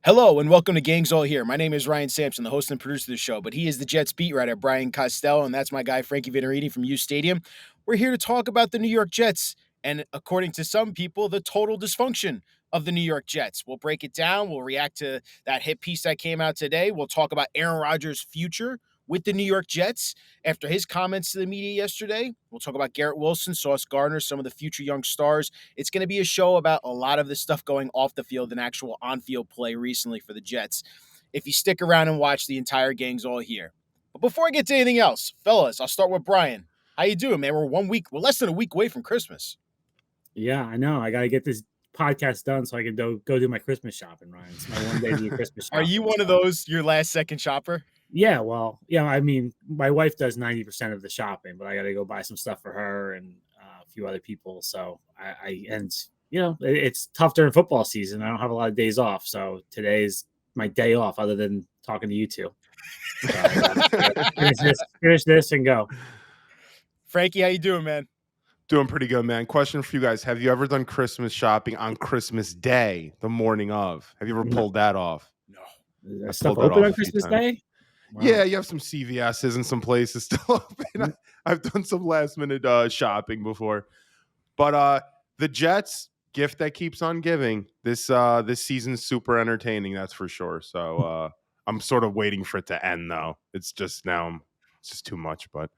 Hello and welcome to Gangs All Here. My name is Ryan Sampson, the host and producer of the show, but he is the Jets beat writer, Brian Costello, and that's my guy, Frankie Vinerini from U Stadium. We're here to talk about the New York Jets and, according to some people, the total dysfunction of the New York Jets. We'll break it down. We'll react to that hit piece that came out today. We'll talk about Aaron Rodgers' future with the New York Jets after his comments to the media yesterday. We'll talk about Garrett Wilson, Sauce Gardner, some of the future young stars. It's going to be a show about a lot of the stuff going off the field and actual on-field play recently for the Jets. If you stick around and watch, the entire gang's all here. But before I get to anything else, fellas, I'll start with Brian. How you doing, man? We're less than a week away from Christmas. Yeah, I know. I got to get this podcast done so I can go do my Christmas shopping, Ryan. It's my one day to do Christmas shopping. Are you one of those, your last second shopper? Yeah, well, yeah, I mean, my wife does 90% of the shopping, but I got to go buy some stuff for her and a few other people. So it's tough during football season. I don't have a lot of days off. So today's my day off other than talking to you two. So finish this and go. Frankie, how you doing, man? Doing pretty good, man. Question for you guys. Have you ever done Christmas shopping on Christmas Day, the morning of? Have you ever pulled that off? No. Stuff open on Christmas Day? Wow. Yeah, you have some CVS's and some places still open. I've done some last minute shopping before. But the Jets, gift that keeps on giving. This season's super entertaining, that's for sure. So I'm sort of waiting for it to end, though. It's just too much, but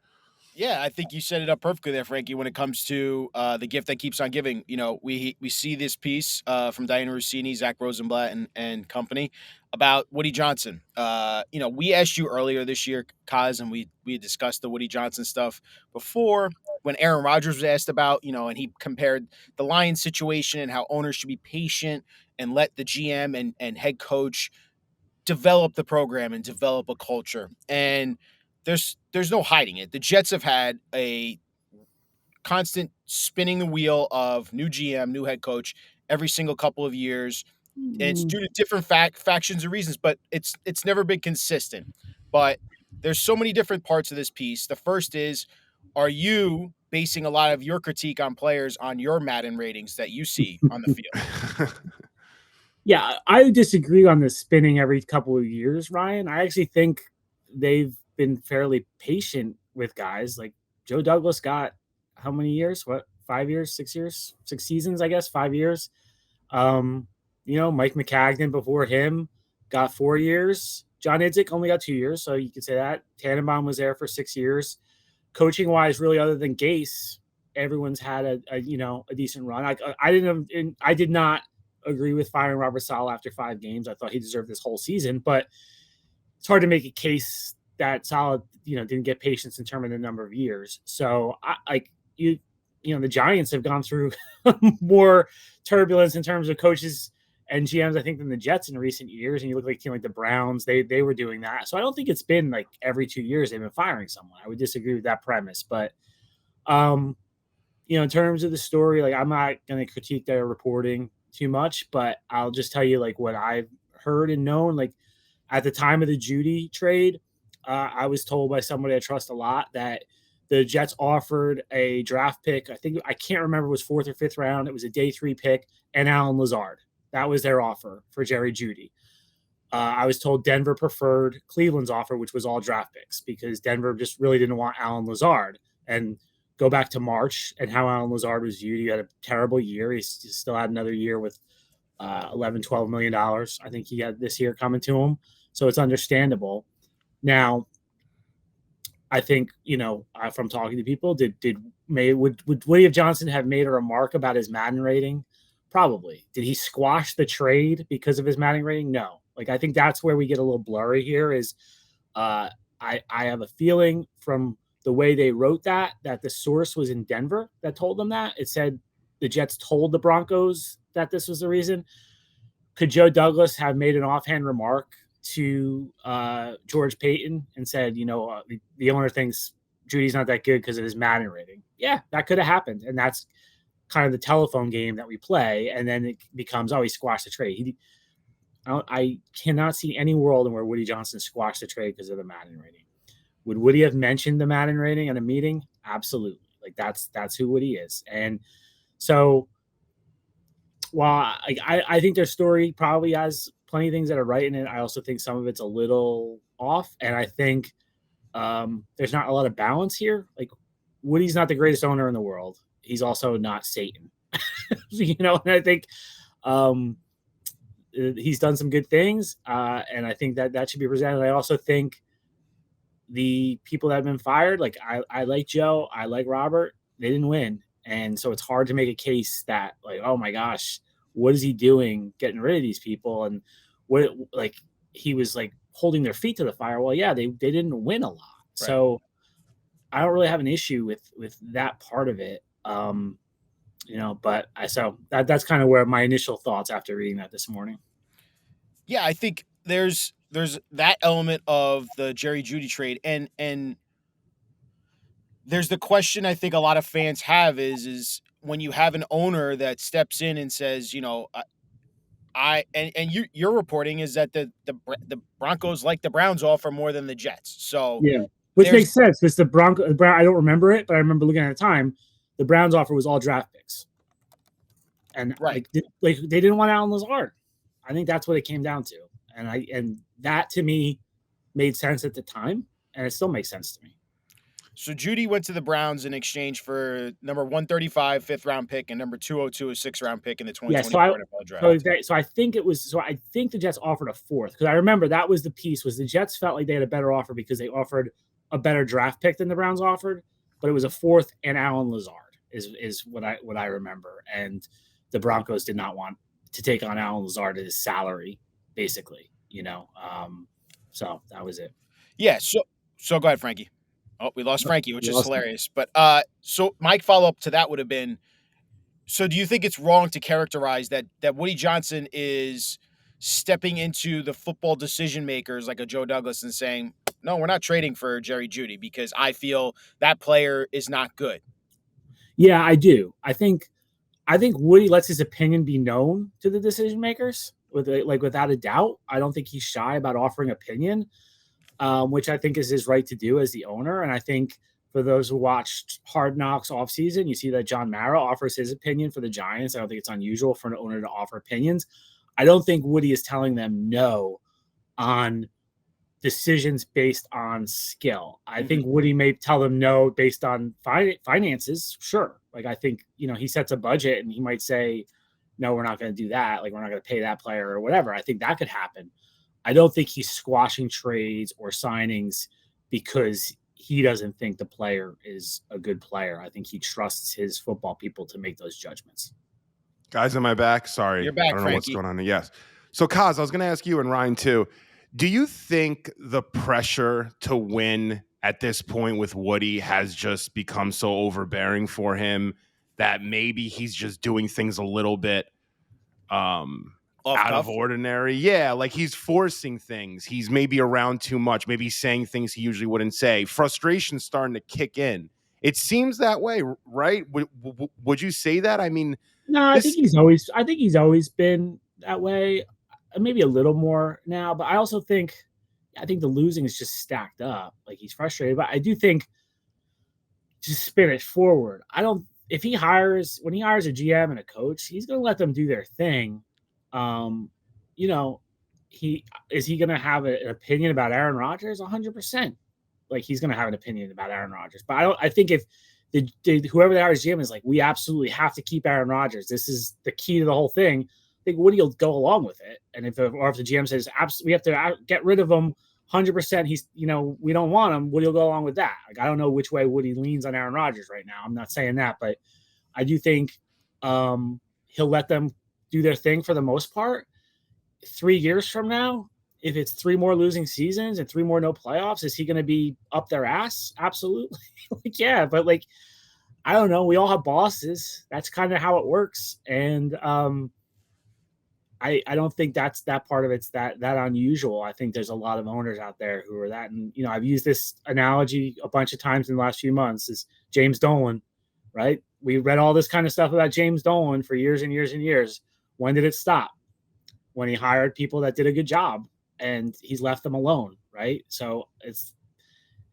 yeah, I think you set it up perfectly there, Frankie, when it comes to the gift that keeps on giving. You know, we see this piece from Diana Rossini, Zach Rosenblatt, and company about Woody Johnson. We asked you earlier this year, Kaz, and we had discussed the Woody Johnson stuff before when Aaron Rodgers was asked about, and he compared the Lions situation and how owners should be patient and let the GM and head coach develop the program and develop a culture. And there's no hiding it. The Jets have had a constant spinning the wheel of new GM, new head coach every single couple of years. And it's due to different factions and reasons, but it's never been consistent. But there's so many different parts of this piece. The first is, are you basing a lot of your critique on players on your Madden ratings that you see on the field? Yeah, I disagree on the spinning every couple of years, Ryan. I actually think they've been fairly patient with guys. Like Joe Douglas got how many years? 5 years, 6 years, 6 seasons, I guess, 5 years. Mike McCagnon before him got 4 years. John Idzik only got 2 years, so you could say that. Tannenbaum was there for 6 years. Coaching wise, really, other than Gase, everyone's had a decent run. I did not agree with firing Robert Saleh after 5 games. I thought he deserved this whole season, but it's hard to make a case that Saleh, didn't get patience in terms of the number of years. So the Giants have gone through more turbulence in terms of coaches and GMs, I think, than the Jets in recent years. And you look like a team like the Browns, they were doing that. So I don't think it's been like every 2 years they've been firing someone. I would disagree with that premise. But, in terms of the story, like I'm not going to critique their reporting too much, but I'll just tell you like what I've heard and known. Like at the time of the Judy trade, I was told by somebody I trust a lot that the Jets offered a draft pick. I can't remember if it was 4th or 5th round. It was a day 3 pick and Alan Lazard. That was their offer for Jerry Jeudy. I was told Denver preferred Cleveland's offer, which was all draft picks, because Denver just really didn't want Alan Lazard. And go back to March and how Alan Lazard was viewed. He had a terrible year. He still had another year with $11-12 million. I think he had this year coming to him. So it's understandable. Now, I think, from talking to people, would Woody Johnson have made a remark about his Madden rating? Probably. Did he squash the trade because of his Madden rating? No. Like, I think that's where we get a little blurry here is I have a feeling from the way they wrote that the source was in Denver that told them that. It said the Jets told the Broncos that this was the reason. Could Joe Douglas have made an offhand remark to George Payton and said, the owner thinks Judy's not that good because of his Madden rating? Yeah, that could have happened. And that's kind of the telephone game that we play. And then it becomes, he squashed the trade. I cannot see any world in where Woody Johnson squashed the trade because of the Madden rating. Would Woody have mentioned the Madden rating in a meeting? Absolutely. Like that's who Woody is. And so while I think their story probably has plenty of things that are right in it. I also think some of it's a little off, and I think there's not a lot of balance here. Like Woody's not the greatest owner in the world. He's also not Satan, and I think he's done some good things, and I think that should be presented. I also think the people that have been fired, like I like Joe, I like Robert, they didn't win, and so it's hard to make a case that like, oh my gosh, what is he doing getting rid of these people, and what like he was like holding their feet to the fire. Well, yeah, they didn't win a lot, right. So I don't really have an issue with that part of it. But so that's kind of where my initial thoughts after reading that this morning. Yeah, I think there's that element of the Jerry Jeudy trade, and there's the question I think a lot of fans have is when you have an owner that steps in and says, your reporting is that the Broncos like the Browns offer more than the Jets. So yeah, which makes sense because the Brown. I don't remember it, but I remember looking at the time, the Browns offer was all draft picks, and right. they didn't want Alan Lazard. I think that's what it came down to, and that to me made sense at the time, and it still makes sense to me. So Jeudy went to the Browns in exchange for number 135 fifth-round pick and number 202 a sixth-round pick in the 2024 NFL draft. So I think the Jets offered a fourth because I remember that was the piece was the Jets felt like they had a better offer because they offered a better draft pick than the Browns offered, but it was a fourth and Alan Lazard is what I remember, and the Broncos did not want to take on Alan Lazard at his salary, basically, so that was it. Yeah. So go ahead, Frankie. Oh, we lost Frankie, which is hilarious. But so my follow-up to that would have been, so do you think it's wrong to characterize that Woody Johnson is stepping into the football decision makers like a Joe Douglas and saying, no, we're not trading for Jerry Jeudy because I feel that player is not good? Yeah, I do. I think Woody lets his opinion be known to the decision makers without a doubt. I don't think he's shy about offering opinion. Which I think is his right to do as the owner. And I think for those who watched Hard Knocks offseason, you see that John Mara offers his opinion for the Giants. I don't think it's unusual for an owner to offer opinions. I don't think Woody is telling them no on decisions based on skill. I think Woody may tell them no based on finances. Sure. Like, I think, he sets a budget and he might say, no, we're not going to do that. Like, we're not going to pay that player or whatever. I think that could happen. I don't think he's squashing trades or signings because he doesn't think the player is a good player. I think he trusts his football people to make those judgments. Guys, am I back? Sorry. You're back, I don't know Frankie. what's going on. Yes. So, Kaz, I was going to ask you and Ryan too. Do you think the pressure to win at this point with Woody has just become so overbearing for him that maybe he's just doing things a little bit out of ordinary? Yeah, like he's forcing things. He's maybe around too much. Maybe he's saying things he usually wouldn't say. Frustration's starting to kick in. It seems that way, right? Would you say that? I mean, no, I think he's always been that way. Maybe a little more now, but I think the losing is just stacked up. Like, he's frustrated, but I do think just spin it forward. When he hires a GM and a coach, he's going to let them do their thing. Is he going to have an opinion about Aaron Rodgers? 100%. Like, he's going to have an opinion about Aaron Rodgers, but I think if whoever the Irish GM is like, we absolutely have to keep Aaron Rodgers, this is the key to the whole thing, I think Woody will go along with it. And if the GM says, absolutely, we have to get rid of him 100%, he's, we don't want him, Woody will go along with that. Like, I don't know which way Woody leans on Aaron Rodgers right now. I'm not saying that, but I do think he'll let them do their thing for the most part. 3 years from now, if it's 3 more losing seasons and 3 more no playoffs, is he going to be up their ass? Absolutely. Like, yeah, but like, I don't know. We all have bosses. That's kind of how it works. And I don't think that's that part of it's that unusual. I think there's a lot of owners out there who are that. And, I've used this analogy a bunch of times in the last few months, is James Dolan, right? We read all this kind of stuff about James Dolan for years and years and years. When did it stop? When he hired people that did a good job and he's left them alone, right? So you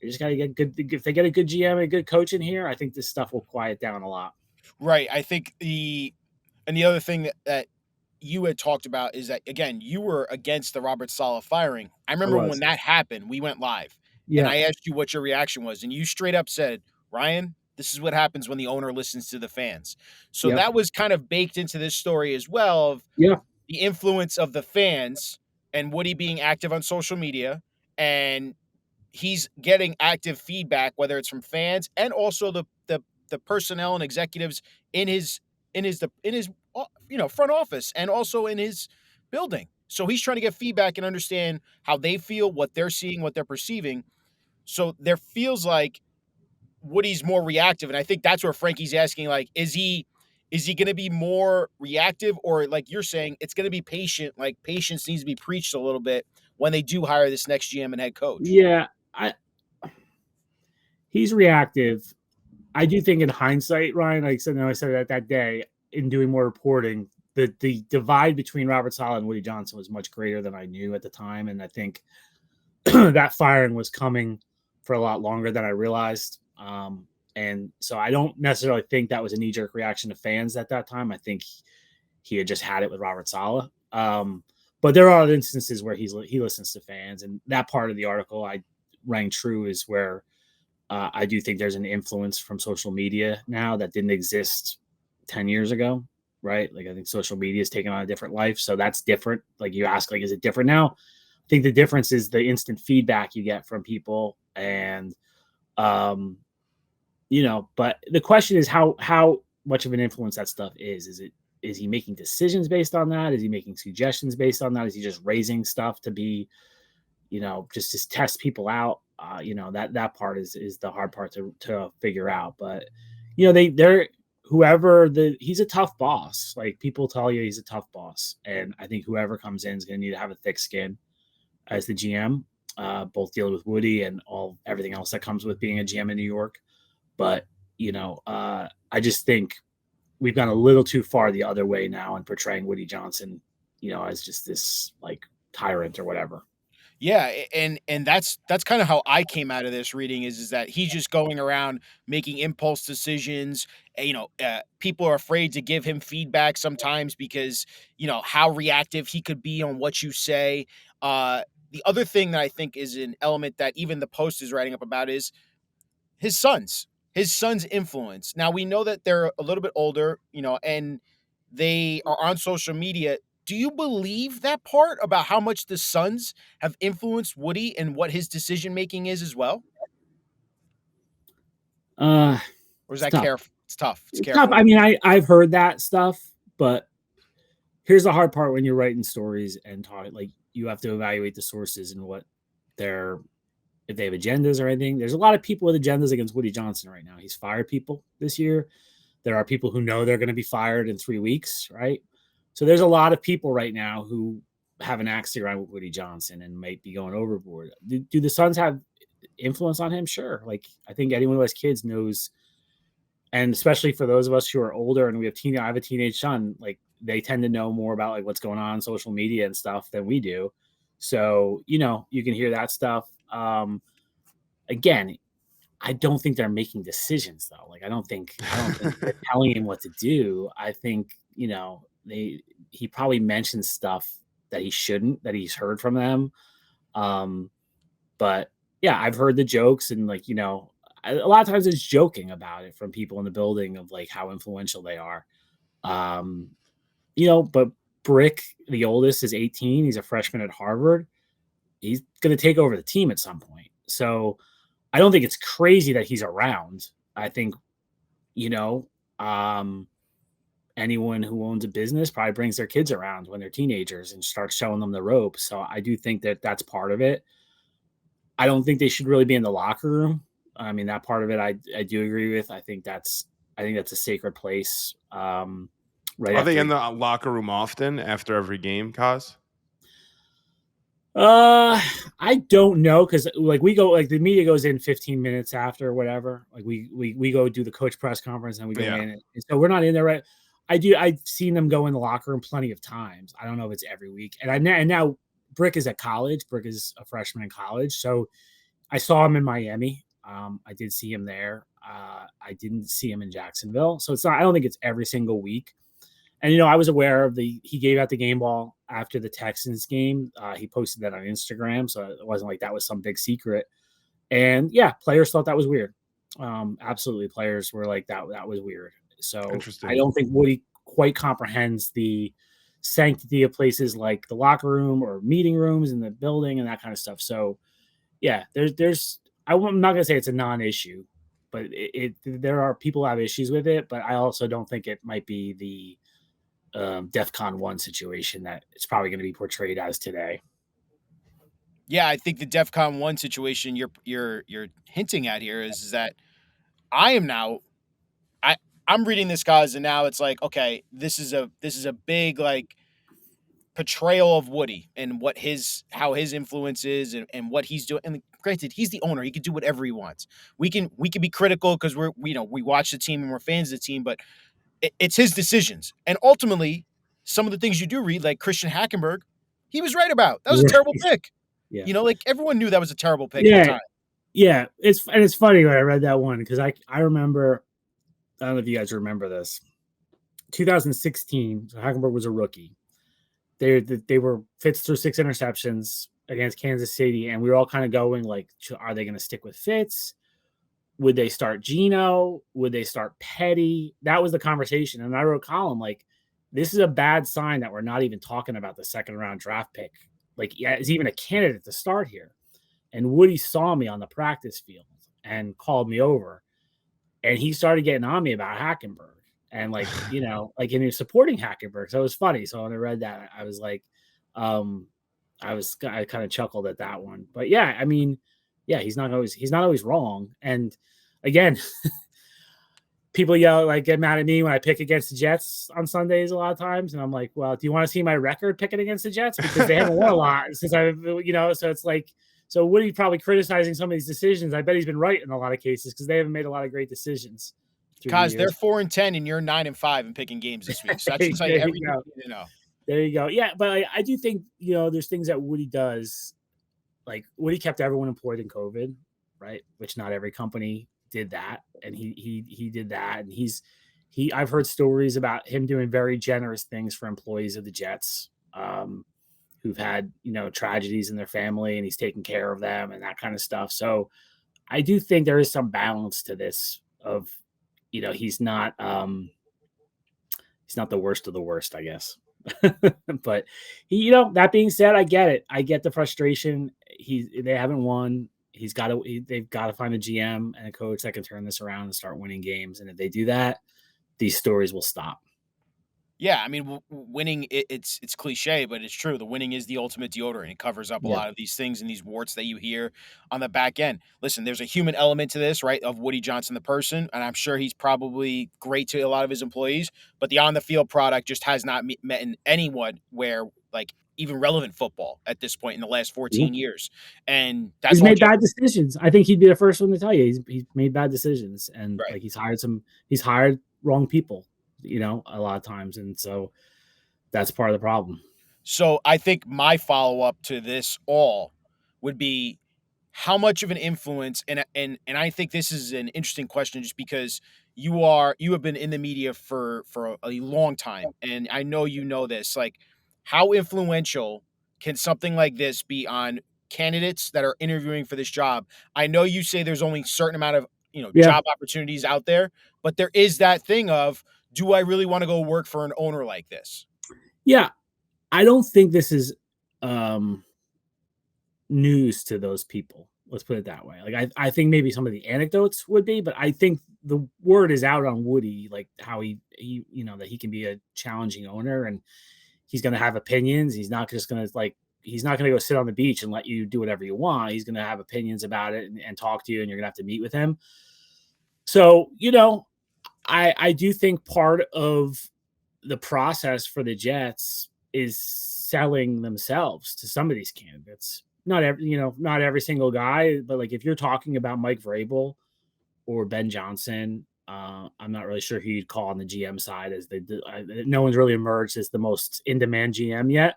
just got to get good. If they get a good GM and a good coach in here, I think this stuff will quiet down a lot. Right. I think the other thing that you had talked about is that, again, you were against the Robert Saleh firing. I I remember when was. that happened, we went live and Yeah. I asked you what your reaction was, and you straight up said, Ryan, this is what happens when the owner listens to the fans. So Yep. that was kind of baked into this story as well of Yeah. the influence of the fans and Woody being active on social media, and he's getting active feedback, whether it's from fans and also the personnel and executives in his front office and also in his building. So he's trying to get feedback and understand how they feel, what they're seeing, what they're perceiving. So there feels like Woody's more reactive, and I think that's where Frankie's asking, like, is he going to be more reactive, or like you're saying, it's going to be patient? Like patience needs to be preached a little bit when they do hire this next GM and head coach. Yeah. He's reactive. I do think in hindsight, Ryan, like I said that day in doing more reporting, the divide between Robert Saleh and Woody Johnson was much greater than I knew at the time, and I think that firing was coming for a lot longer than I realized. And so I don't necessarily think that was a knee-jerk reaction to fans at that time. I think he had just had it with Robert Saleh. But there are other instances where he listens to fans, and that part of the article I rang true is where I do think there's an influence from social media now that didn't exist 10 years ago, right? Like I think social media is taking on a different life. So that's different. Like you ask, like, is it different now? I think the difference is the instant feedback you get from people. And, but the question is how much of an influence that stuff is. Is he making decisions based on that? Is he making suggestions based on that? Is he just raising stuff to be, just test people out? That part is the hard part to figure out. But they're he's a tough boss. Like people tell you he's a tough boss, and I think whoever comes in is going to need to have a thick skin as the GM, both dealing with Woody and everything else that comes with being a GM in New York. But I just think we've gone a little too far the other way now in portraying Woody Johnson, as just this like tyrant or whatever. Yeah, and that's kind of how I came out of this reading is that he's just going around making impulse decisions. People are afraid to give him feedback sometimes because how reactive he could be on what you say. The other thing that I think is an element that even the Post is writing up about is his sons. His son's influence. Now we know that they're a little bit older, and they are on social media. Do you believe that part about how much the sons have influenced Woody and what his decision making is as well? Or is It's that tough. careful? It's tough. It's It's tough. careful. I mean, I've heard that stuff, but here's the hard part when you're writing stories and talk. Like you have to evaluate the sources and what if they have agendas or anything. There's a lot of people with agendas against Woody Johnson right now. He's fired people this year. There are people who know they're going to be fired in 3 weeks, right? So there's a lot of people right now who have an axe to grind with Woody Johnson and might be going overboard. Do the Suns have influence on him? Sure. Like I think anyone who has kids knows, and especially for those of us who are older and I have a teenage son, like they tend to know more about like what's going on social media and stuff than we do. So, you can hear that stuff. Again, I don't think they're making decisions though. Like I don't think they're telling him what to do. I think, he probably mentions stuff that he shouldn't, that he's heard from them. But yeah, I've heard the jokes and like, a lot of times it's joking about it from people in the building of like how influential they are. But Brick, the oldest, is 18. He's a freshman at Harvard. He's going to take over the team at some point. So I don't think it's crazy that he's around. I think, anyone who owns a business probably brings their kids around when they're teenagers and starts showing them the ropes. So I do think that that's part of it. I don't think they should really be in the locker room. I mean, that part of it, I do agree with. I think that's a sacred place. Right? Are they in the locker room often after every game, Kaz? I don't know because like we go, like the media goes in 15 minutes after or whatever. Like we go do the coach press conference and we go in, and so we're not in there, right? I've seen them go in the locker room plenty of times. I don't know if it's every week. And now Brick is at college. Brick is a freshman in college, so I saw him in Miami. I did see him there. I didn't see him in Jacksonville, so it's not. I don't think it's every single week. And I was aware of he gave out the game ball after the Texans game. He posted that on Instagram, so it wasn't like that was some big secret. And yeah, players thought that was weird. Absolutely, players were like that was weird. So Interesting. I don't think Woody quite comprehends the sanctity of places like the locker room or meeting rooms in the building and that kind of stuff. So yeah, I'm not gonna say it's a non-issue, but there are people who have issues with it. But I also don't think it might be the DEFCON 1 situation that it's probably going to be portrayed as today. Yeah, I think the DEFCON 1 situation you're hinting at here is that I am now I'm reading this, guys, and now it's like, okay, this is a big like portrayal of Woody and how his influence is and what he's doing. And granted, he's the owner; he can do whatever he wants. We can be critical because we watch the team and we're fans of the team, but it's his decisions. And ultimately, some of the things you do read, like Christian Hackenberg, he was right about. That was a terrible pick. Yeah. Like everyone knew that was a terrible pick yeah. at the time. Yeah. It's funny when I read that one because I remember, I don't know if you guys remember this. 2016, so Hackenberg was a rookie. They were Fitz threw 6 interceptions against Kansas City, and we were all kind of going like, are they going to stick with Fitz? Would they start Geno? Would they start Petty? That was the conversation. And I wrote a column like, this is a bad sign that we're not even talking about the second round draft pick. Like, yeah, is even a candidate to start here. And Woody saw me on the practice field and called me over. And he started getting on me about Hackenberg. And like, like he was supporting Hackenberg. So it was funny. So when I read that, I was like, I kind of chuckled at that one. But yeah, I mean, yeah, he's not always wrong. And again, people get mad at me when I pick against the Jets on Sundays a lot of times. And I'm like, well, do you want to see my record picking against the Jets? Because they haven't won a lot since so it's like, so Woody probably criticizing some of these decisions. I bet he's been right in a lot of cases because they haven't made a lot of great decisions. Because they're 4-10 and you're 9-5 and picking games this week. So that should tell you everything you know. There you go. Yeah, but I do think, there's things that Woody does. Like Woody kept everyone employed in COVID, right? Which not every company did that. And he did that. And I've heard stories about him doing very generous things for employees of the Jets who've had, tragedies in their family, and he's taking care of them and that kind of stuff. So I do think there is some balance to this of, he's not the worst of the worst, I guess. But that being said, I get it. I get the frustration. They haven't won. They've got to find a GM and a coach that can turn this around and start winning games. And if they do that, these stories will stop. Yeah, I mean, winning, it's cliche, but it's true. The winning is the ultimate deodorant. It covers up a lot of these things and these warts that you hear on the back end. Listen, there's a human element to this, right, of Woody Johnson, the person, and I'm sure he's probably great to a lot of his employees, but the on-the-field product just has not met in anyone where, like, even relevant football at this point in the last 14 years. And that's he's made bad decisions. I think he'd be the first one to tell you he's made bad decisions, and right. Like he's hired wrong people, a lot of times. And so that's part of the problem. So I think my follow-up to this all would be how much of an influence, and I think this is an interesting question just because you have been in the media for a long time, and I know this, like, how influential can something like this be on candidates that are interviewing for this job? I know you say there's only a certain amount of job opportunities out there, but there is that thing of, do I really want to go work for an owner like this? Yeah, I don't think this is news to those people. Let's put it that way. Like I think maybe some of the anecdotes would be, but I think the word is out on Woody, like how he that he can be a challenging owner and he's going to have opinions. He's not just going to he's not going to go sit on the beach and let you do whatever you want. He's going to have opinions about it and talk to you, and you're going to have to meet with him. So, I do think part of the process for the Jets is selling themselves to some of these candidates. Not every single guy, but like if you're talking about Mike Vrabel or Ben Johnson, I'm not really sure who you'd call on the GM side, as no one's really emerged as the most in-demand GM yet.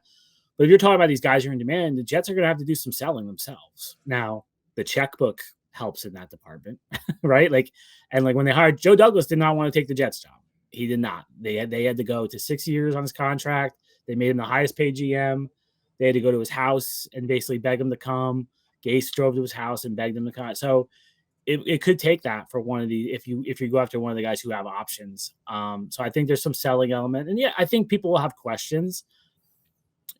But if you're talking about these guys who are in demand, the Jets are going to have to do some selling themselves. Now, the checkbook helps in that department, right? Like when they hired Joe Douglas, did not want to take the Jets job. He did not. They had to go to 6 years on his contract. They made him the highest paid GM. They had to go to his house and basically beg him to come. Gase drove to his house and begged him to come. So it could take that for one of the if you go after one of the guys who have options. So I think there's some selling element, and yeah, I think people will have questions.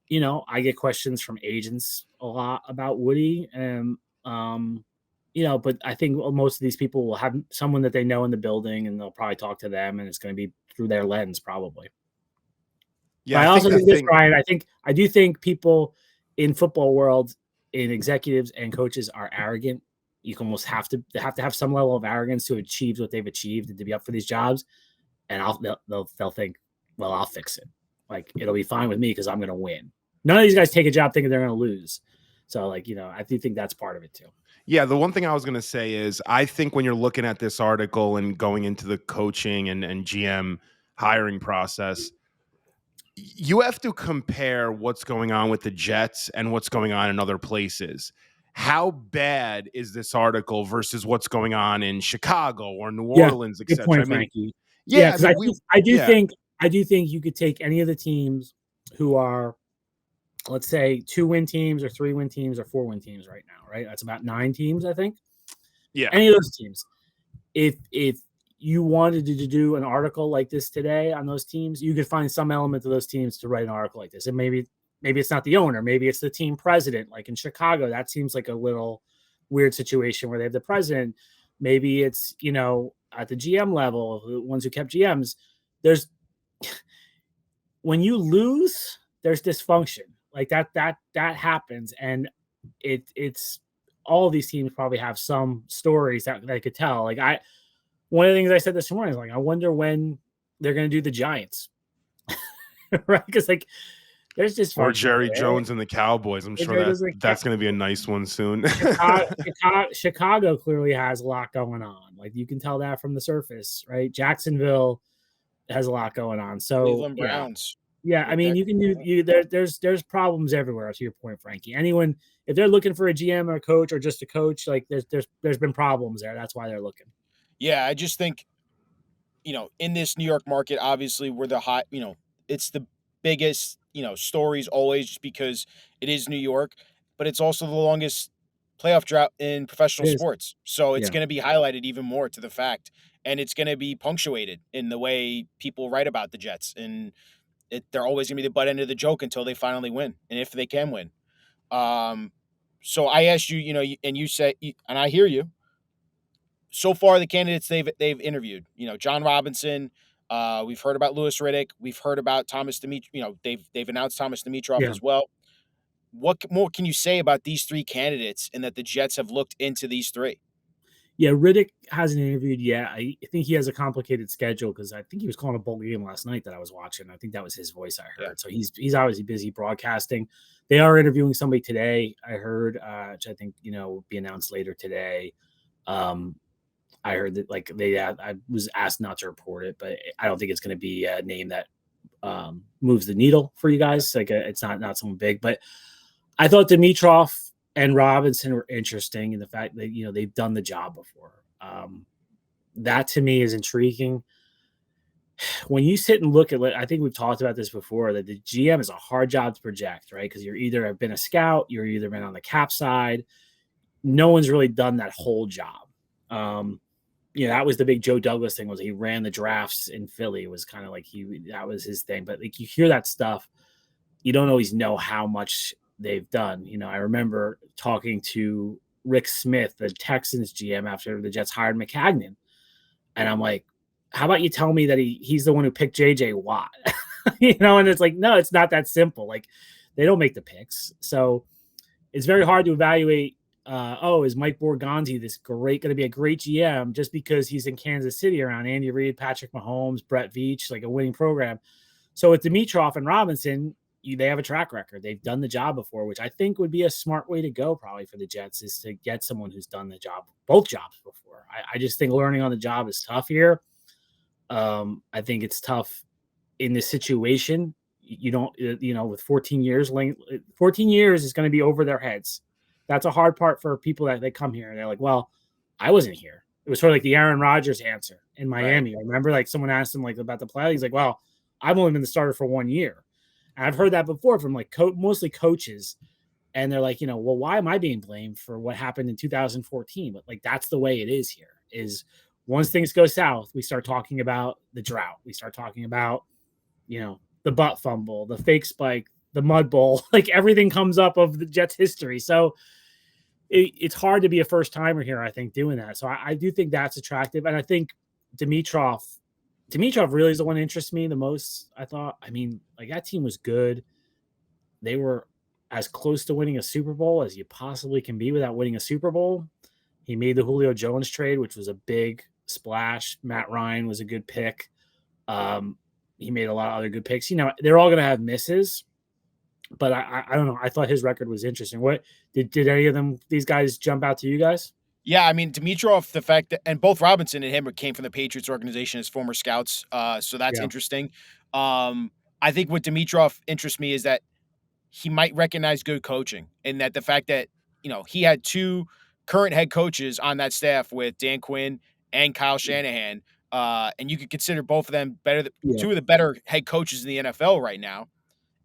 I get questions from agents a lot about Woody, and but I think most of these people will have someone that they know in the building, and they'll probably talk to them, and it's going to be through their lens, probably. Yeah, But I also think this, Brian. I do think people in football world, in executives and coaches, are arrogant. You can almost have to have some level of arrogance to achieve what they've achieved and to be up for these jobs. And they'll think, well, I'll fix it. Like, it'll be fine with me because I'm going to win. None of these guys take a job thinking they're going to lose. So, I do think that's part of it too. Yeah, the one thing I was going to say is I think when you're looking at this article and going into the coaching and GM hiring process, you have to compare what's going on with the Jets and what's going on in other places. How bad is this article versus what's going on in Chicago or New Orleans, etc.? Good point, Frankie. Because I do think you could take any of the teams who are, let's say, 2-win teams or 3-win teams or 4-win teams right now, right? That's about 9 teams, I think. Yeah. Any of those teams. If you wanted to do an article like this today on those teams, you could find some element of those teams to write an article like this. And maybe it's not the owner, maybe it's the team president. Like in Chicago, that seems like a little weird situation where they have the president. Maybe it's, at the GM level, the ones who kept GMs. When you lose, there's dysfunction. Like that happens. And it's all of these teams probably have some stories that they could tell. Like one of the things I said this morning is like, I wonder when they're going to do the Giants, right? Because there's just or Jerry Jones and the Cowboys. I'm sure that's going to be a nice one soon. Chicago clearly has a lot going on. Like you can tell that from the surface, right? Jacksonville has a lot going on. So Cleveland Browns. Yeah, I mean, you can do there's problems everywhere. To your point, Frankie. Anyone, if they're looking for a GM or a coach or just a coach, like there's been problems there. That's why they're looking. Yeah, I just think, in this New York market, obviously we're the hot, it's the biggest, stories always just because it is New York, but it's also the longest playoff drought in professional sports. So it's going to be highlighted even more to the fact, and it's going to be punctuated in the way people write about the Jets. And they're always going to be the butt end of the joke until they finally win, and if they can win. So I asked you, and you say, and I hear you. So far, the candidates they've interviewed, John Robinson. We've heard about Louis Riddick. We've heard about Thomas Dimitroff. They've announced Thomas Dimitroff as well. What more can you say about these 3 candidates and that the Jets have looked into these 3? Yeah, Riddick hasn't interviewed yet. I think he has a complicated schedule because I think he was calling a bowl game last night that I was watching. I think that was his voice I heard. Yeah. So he's obviously busy broadcasting. They are interviewing somebody today, I heard, which I think, will be announced later today. I heard that I was asked not to report it, but I don't think it's going to be a name that moves the needle for you guys. Like it's not someone big, but I thought Dimitroff and Robinson were interesting in the fact that, they've done the job before. That to me is intriguing. When you sit and look at it, I think we've talked about this before, that the GM is a hard job to project, right? Because you're either have been a scout, you're either been on the cap side. No one's really done that whole job. That was the big Joe Douglas thing, was he ran the drafts in Philly. It was kind of like that was his thing. But you hear that stuff, you don't always know how much they've done. I remember talking to Rick Smith, the Texans GM, after the Jets hired McCagnon. And I'm like, how about you tell me that he's the one who picked JJ Watt? And it's like, no, it's not that simple. Like, they don't make the picks. So it's very hard to evaluate, is Mike Borgonzi going to be a great GM just because he's in Kansas City around Andy Reid, Patrick Mahomes, Brett Veach, like a winning program. So with Dimitroff and Robinson, they have a track record. They've done the job before, which I think would be a smart way to go probably for the Jets, is to get someone who's done the job, both jobs before. I just think learning on the job is tough here. I think it's tough in this situation. You don't, with 14 years, 14 years is going to be over their heads. That's a hard part for people that they come here and they're like, well, I wasn't here. It was sort of like the Aaron Rodgers answer in Right. Miami. I remember like someone asked him like about the play. He's like, well, I've only been the starter for 1 year. And I've heard that before from like mostly coaches. And they're like, well, why am I being blamed for what happened in 2014? But like, that's the way it is here is once things go south, we start talking about the drought. We start talking about, the butt fumble, the fake spike, the mud bowl, like everything comes up of the Jets history. So it's hard to be a first timer here, I think, doing that. So I do think that's attractive. And I think Dimitrov really is the one that interests me the most. I thought, like that team was good. They were as close to winning a Super Bowl as you possibly can be without winning a Super Bowl. He made the Julio Jones trade, which was a big splash. Matt Ryan was a good pick. He made a lot of other good picks. They're all going to have misses, but I don't know. I thought his record was interesting. What did any of these guys jump out to you guys? Yeah, Dimitrov, the fact that, and both Robinson and him came from the Patriots organization as former scouts, so that's interesting. I think what Dimitrov interests me is that he might recognize good coaching, and that the fact that he had two current head coaches on that staff with Dan Quinn and Kyle Shanahan, and you could consider both of them two of the better head coaches in the NFL right now.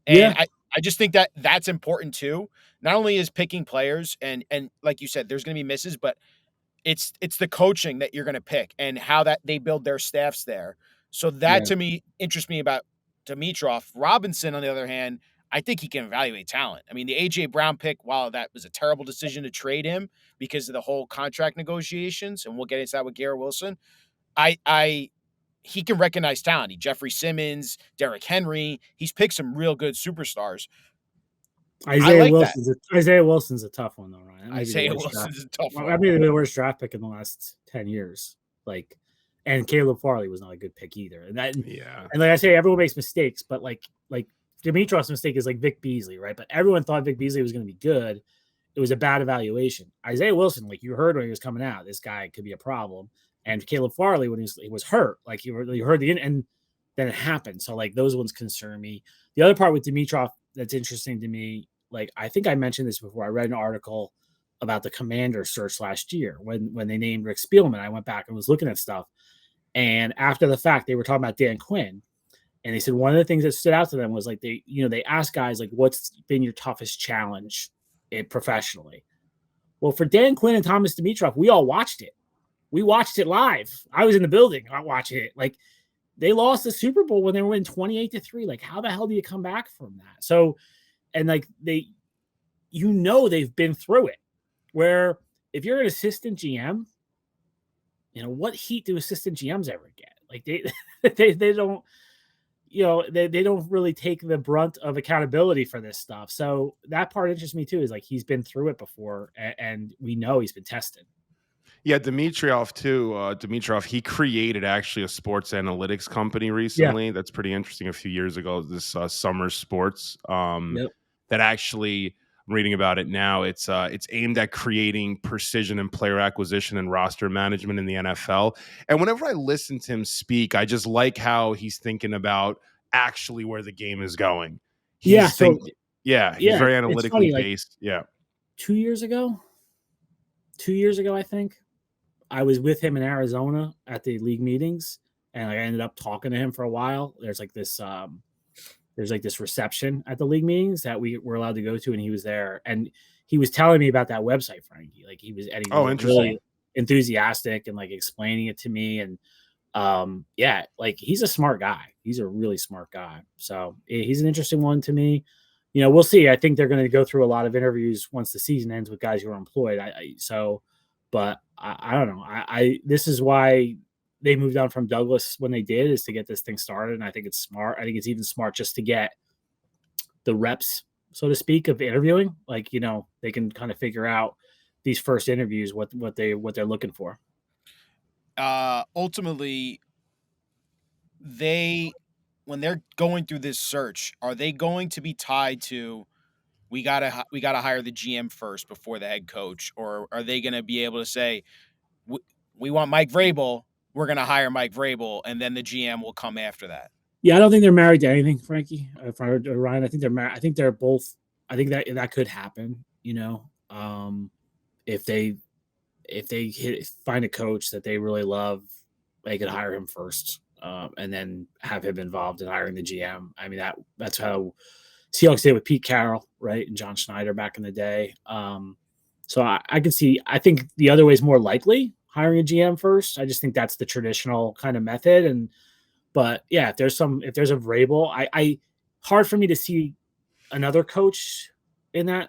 And I just think that that's important too. Not only is picking players and like you said, there's going to be misses, but it's the coaching that you're going to pick and how that they build their staffs there. So that to me interests me about Dimitrov. Robinson, on the other hand, I think he can evaluate talent. The A.J. Brown pick, while that was a terrible decision to trade him because of the whole contract negotiations, and we'll get into that with Garrett Wilson, he can recognize talent. Jeffrey Simmons, Derrick Henry. He's picked some real good superstars. Isaiah Wilson's a tough one, though, Ryan. Isaiah Wilson's a tough one. Maybe the worst draft pick in the last 10 years. And Caleb Farley was not a good pick either. And like I say, everyone makes mistakes, but like Dimitrov's mistake is like Vic Beasley, right? But everyone thought Vic Beasley was going to be good. It was a bad evaluation. Isaiah Wilson, like you heard when he was coming out, this guy could be a problem. And Caleb Farley, when he was hurt, like you heard and then it happened. So like those ones concern me. The other part with Dimitrov that's interesting to me, like I think I mentioned this before. I read an article about the Commander search last year when they named Rick Spielman. I went back and was looking at stuff, and after the fact, they were talking about Dan Quinn, and they said one of the things that stood out to them was like they asked guys like, "What's been your toughest challenge professionally?" Well, for Dan Quinn and Thomas Dimitrov, we all watched it. We watched it live. I was in the building watching it. Like they lost the Super Bowl when they were in 28-3. Like how the hell do you come back from that? So, and like they've been through it. Where if you're an assistant GM, what heat do assistant GMs ever get? Like they don't, they don't really take the brunt of accountability for this stuff. So that part interests me too. Is like he's been through it before, and we know he's been tested. Yeah, Dimitrov, he created actually a sports analytics company recently. That's pretty interesting. A few years ago, this Summer Sports that actually. I'm reading about it now. It's aimed at creating precision in player acquisition and roster management in the NFL. And whenever I listen to him speak, I just like how he's thinking about actually where the game is going. He's very analytically based. 2 years ago, I think I was with him in Arizona at the league meetings, and I ended up talking to him for a while. There's this reception at the league meetings that we were allowed to go to, and he was there, and he was telling me about that website, Frankie. Like he was really enthusiastic and like explaining it to me, and like he's a smart guy. He's a really smart guy. So he's an interesting one to me. We'll see. I think they're going to go through a lot of interviews once the season ends with guys who are employed. But I don't know. This is why they moved on from Douglas when they did, is to get this thing started. And I think it's smart. I think it's even smart just to get the reps, so to speak, of interviewing. Like, they can kind of figure out these first interviews, what they're looking for. Ultimately, when they're going through this search, are they going to be tied to, we gotta hire the GM first before the head coach? Or are they going to be able to say, we want Mike Vrabel, we're going to hire Mike Vrabel, and then the GM will come after that? Yeah, I don't think they're married to anything, Frankie. Ryan, I think they're married. I think they're both. I think that could happen. If they if they find a coach that they really love, they could hire him first, and then have him involved in hiring the GM. I mean, that's how Seahawks did with Pete Carroll, right, and John Schneider back in the day. So I can see. I think the other way is more likely, hiring a GM first. I just think that's the traditional kind of method. But yeah, if there's a Vrabel, I hard for me to see another coach in that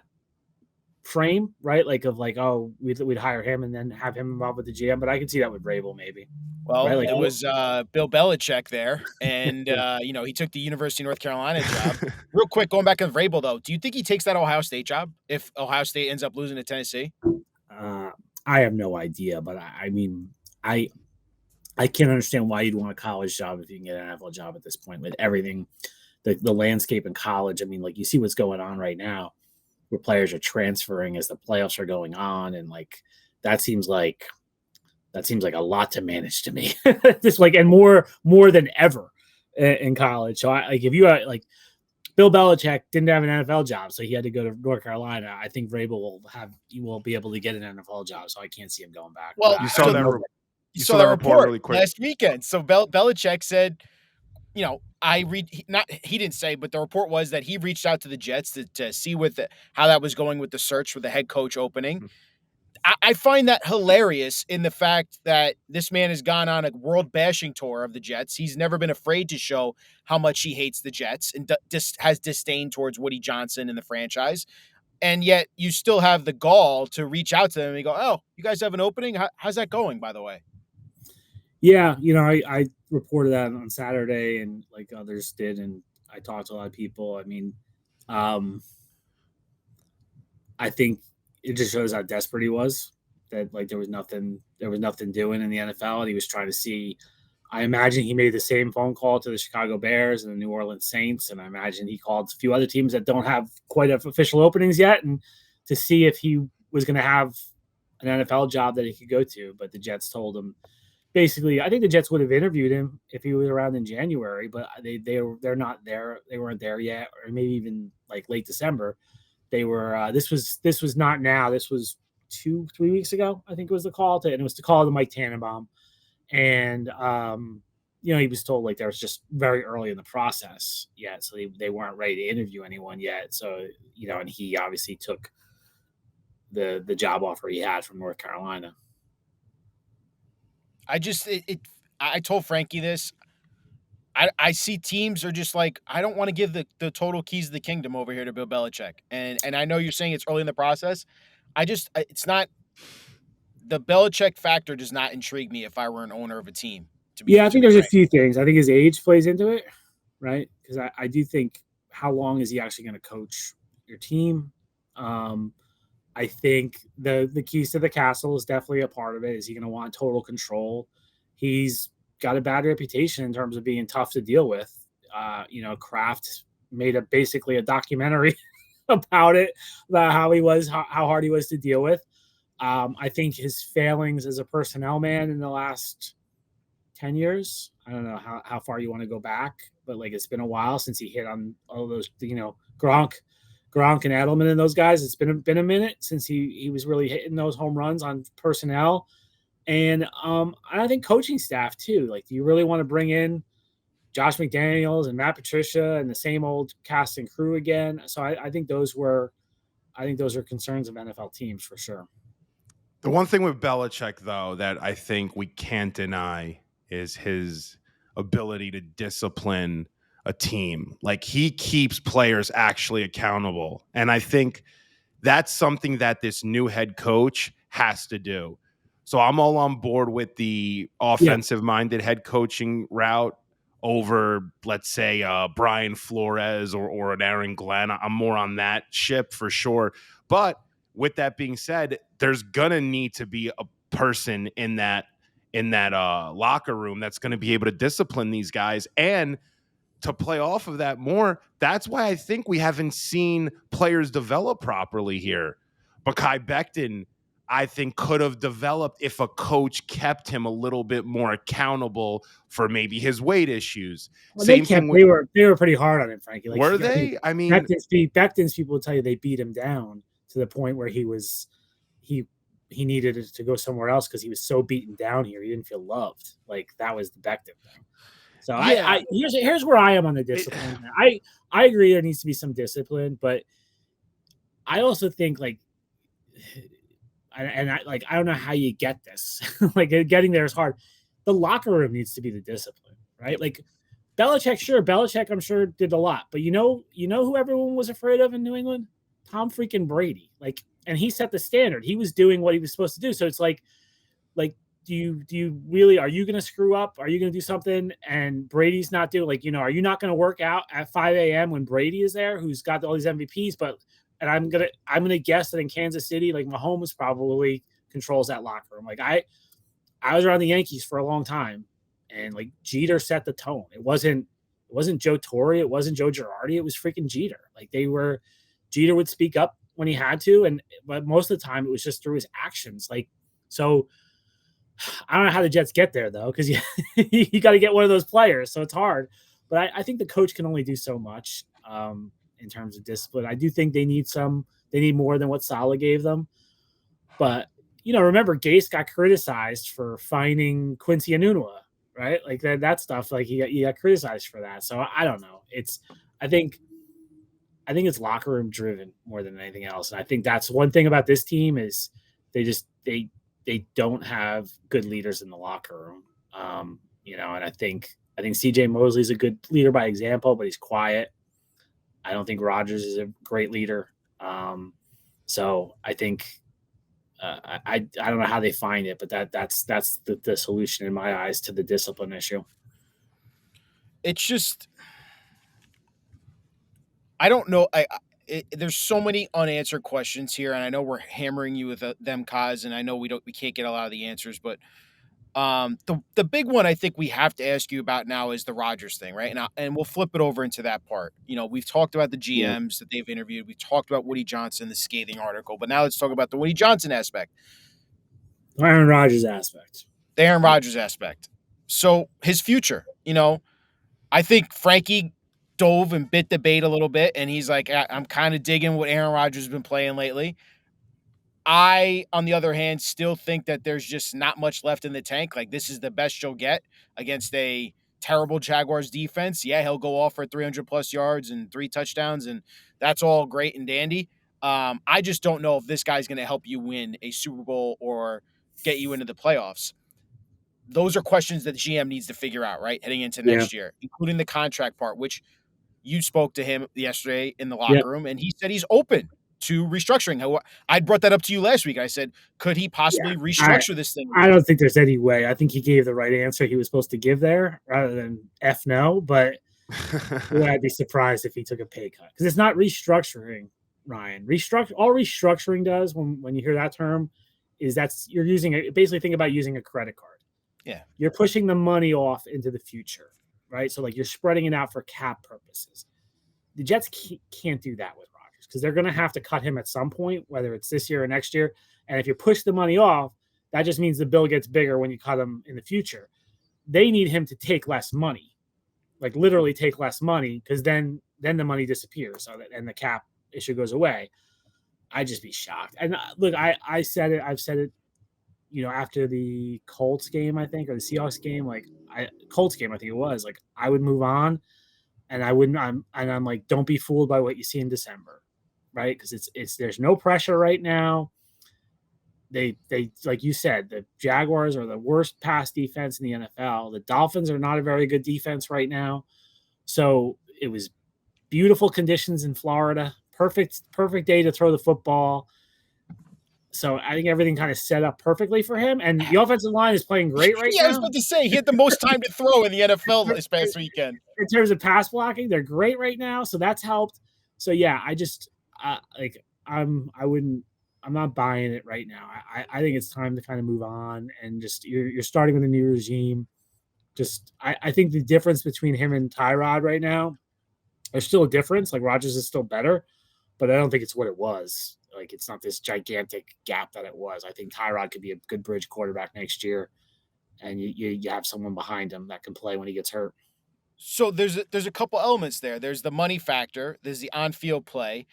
frame, right? Oh, we'd hire him and then have him involved with the GM. But I can see that with Vrabel maybe. Well, Right? it was Bill Belichick there, and Yeah. he took the University of North Carolina job. Real quick, going back on Vrabel though, do you think he takes that Ohio State job if Ohio State ends up losing to Tennessee? I have no idea, but I mean, I can't understand why you'd want a college job if you can get an NFL job at this point with everything, the landscape in college. I mean, like you see what's going on right now, where players are transferring as the playoffs are going on, and that seems like a lot to manage to me. Just and more than ever in college. So if you Bill Belichick didn't have an NFL job, so he had to go to North Carolina. I think Vrabel will be able to get an NFL job, so I can't see him going back. Well, you saw that. You saw that report really quick last weekend. So Belichick said, he didn't say, but the report was that he reached out to the Jets to see how that was going with the search for the head coach opening. I find that hilarious in the fact that this man has gone on a world bashing tour of the Jets. He's never been afraid to show how much he hates the Jets and has disdain towards Woody Johnson and the franchise. And yet you still have the gall to reach out to them and go, oh, you guys have an opening? How's that going, by the way? Yeah, I reported that on Saturday and like others did, and I talked to a lot of people. I mean, I think it just shows how desperate he was, that there was nothing doing in the NFL, and he was trying to see. I imagine he made the same phone call to the Chicago Bears and the New Orleans Saints, and I imagine he called a few other teams that don't have quite official openings yet, and to see if he was going to have an NFL job that he could go to. But the Jets told him, basically, I think the Jets would have interviewed him if he was around in January, but they're not there. They weren't there yet, or maybe even late December. They were. This was not now. This was 2-3 weeks ago. I think it was the call and it was the call to Mike Tannenbaum, and he was told there was just very early in the process yet, so they weren't ready to interview anyone yet. So and he obviously took the job offer he had from North Carolina. I told Frankie this. I see teams are just I don't want to give the total keys of the kingdom over here to Bill Belichick. And I know you're saying it's early in the process. It's not, the Belichick factor does not intrigue me if I were an owner of a team. I think there's a few things. I think his age plays into it, right? Because I do think, how long is he actually going to coach your team? I think the keys to the castle is definitely a part of it. Is he going to want total control? He's got a bad reputation in terms of being tough to deal with. Kraft made basically a documentary about it, about how hard he was to deal with. I think his failings as a personnel man in the last 10 years, I don't know how far you want to go back, but it's been a while since he hit on all those, Gronk and Edelman and those guys. It's been a minute since he was really hitting those home runs on personnel. And I think coaching staff too. Do you really want to bring in Josh McDaniels and Matt Patricia and the same old cast and crew again? So I think those are concerns of NFL teams for sure. The one thing with Belichick, though, that I think we can't deny is his ability to discipline a team. He keeps players actually accountable. And I think that's something that this new head coach has to do. So I'm all on board with the offensive-minded head coaching route over, let's say, Brian Flores or an Aaron Glenn. I'm more on that ship for sure. But with that being said, there's going to need to be a person in that locker room that's going to be able to discipline these guys. And to play off of that more, that's why I think we haven't seen players develop properly here. Mekhi Becton, I think, could have developed if a coach kept him a little bit more accountable for maybe his weight issues. Well, they were pretty hard on him, Frankie. Were they? I mean, Becton's people will tell you they beat him down to the point where he he needed it to go somewhere else because he was so beaten down here. He didn't feel loved. Like that was the Becton thing. So Yeah. here's where I am on the discipline. I agree there needs to be some discipline, but I also think like, and I don't know how you get this. Like getting there is hard. The locker room needs to be the discipline, right? Like Belichick, I'm sure did a lot, but you know who everyone was afraid of in New England? Tom freaking Brady. Like, and he set the standard. He was doing what he was supposed to do. So it's like, do you really, are you going to screw up? Are you going to do something? And Brady's not doing, like, are you not going to work out at 5 a.m. when Brady is there, who's got all these MVPs? And I'm gonna guess that in Kansas City, like Mahomes probably controls that locker room. Like I was around the Yankees for a long time, and like Jeter set the tone. It wasn't Joe Torre, it wasn't Joe Girardi, it was freaking Jeter. Like Jeter would speak up when he had to, but most of the time it was just through his actions. Like, so I don't know how the Jets get there though, because you got to get one of those players, so it's hard. But I think the coach can only do so much. In terms of discipline, I do think they need more than what Saleh gave them. But remember Gase got criticized for finding Quincy Enunwa, right? Like that stuff. Like he got criticized for that. So I don't know. I think it's locker room driven more than anything else. And I think that's one thing about this team is they don't have good leaders in the locker room. And I think CJ Mosley's a good leader by example, but he's quiet. I don't think Rodgers is a great leader. So I think I don't know how they find it, but that's the solution in my eyes to the discipline issue. It's just, I don't know. There's so many unanswered questions here, and I know we're hammering you with them, Kaz, and I know we can't get a lot of the answers, but the big one I think we have to ask you about now is the Rodgers thing, right? And we'll flip it over into that part. We've talked about the GMs that they've interviewed. We talked about Woody Johnson, the scathing article, but now let's talk about the Woody Johnson aspect. Aaron Rodgers aspect. The Aaron Rodgers aspect. So his future, I think Frankie dove and bit the bait a little bit, and he's like, I'm kind of digging what Aaron Rodgers has been playing lately. I, on the other hand, still think that there's just not much left in the tank. Like, this is the best you'll get against a terrible Jaguars defense. Yeah, he'll go off for 300-plus yards and 3 touchdowns, and that's all great and dandy. I just don't know if this guy's going to help you win a Super Bowl or get you into the playoffs. Those are questions that the GM needs to figure out, right, heading into next year, including the contract part, which you spoke to him yesterday in the locker room, and he said he's open to restructuring. I brought that up to you last week. I said, could he possibly restructure this thing? I don't think there's any way. I think he gave the right answer he was supposed to give there rather than F no, but I'd be surprised if he took a pay cut because it's not restructuring, Ryan. All restructuring does when you hear that term is you're using it. Basically think about using a credit card. Yeah. You're pushing the money off into the future, right? So like you're spreading it out for cap purposes. The Jets can't do that with Rodgers because they're going to have to cut him at some point, whether it's this year or next year. And if you push the money off, that just means the bill gets bigger when you cut him in the future. They need him to take less money, like literally take less money, because then the money disappears and the cap issue goes away. I'd just be shocked. And look, I've said it, after the Colts game, I think, or the Seahawks game, Colts game, I think it was, like, I would move on. And I'm like, don't be fooled by what you see in December, right? Because there's no pressure right now. They like you said, the Jaguars are the worst pass defense in the NFL. The Dolphins are not a very good defense right now. So it was beautiful conditions in Florida. Perfect day to throw the football. So I think everything kind of set up perfectly for him. And the offensive line is playing great right now. Yeah, I was about to say, he had the most time to throw in the NFL this past weekend. In terms of pass blocking, they're great right now. So that's helped. So yeah, I'm not buying it right now. I think it's time to kind of move on and just you're starting with a new regime. I think the difference between him and Tyrod right now, there's still a difference. Like Rodgers is still better, but I don't think it's what it was. Like it's not this gigantic gap that it was. I think Tyrod could be a good bridge quarterback next year, and you have someone behind him that can play when he gets hurt. So there's a couple elements there. There's the money factor. There's the on-field play.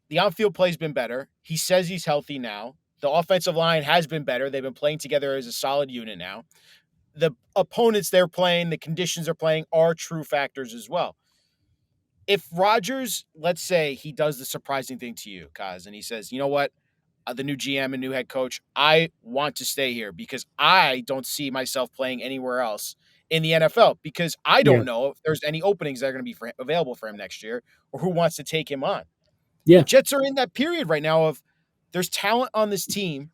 The on-field play's been better. He says he's healthy now. The offensive line has been better. They've been playing together as a solid unit now. The opponents they're playing, the conditions they're playing are true factors as well. If Rodgers, let's say he does the surprising thing to you, Kaz, and he says, you know what, the new GM and new head coach, I want to stay here because I don't see myself playing anywhere else in the NFL because I Yeah. don't know if there's any openings that are going to be available for him next year or who wants to take him on. Yeah. The Jets are in that period right now of there's talent on this team.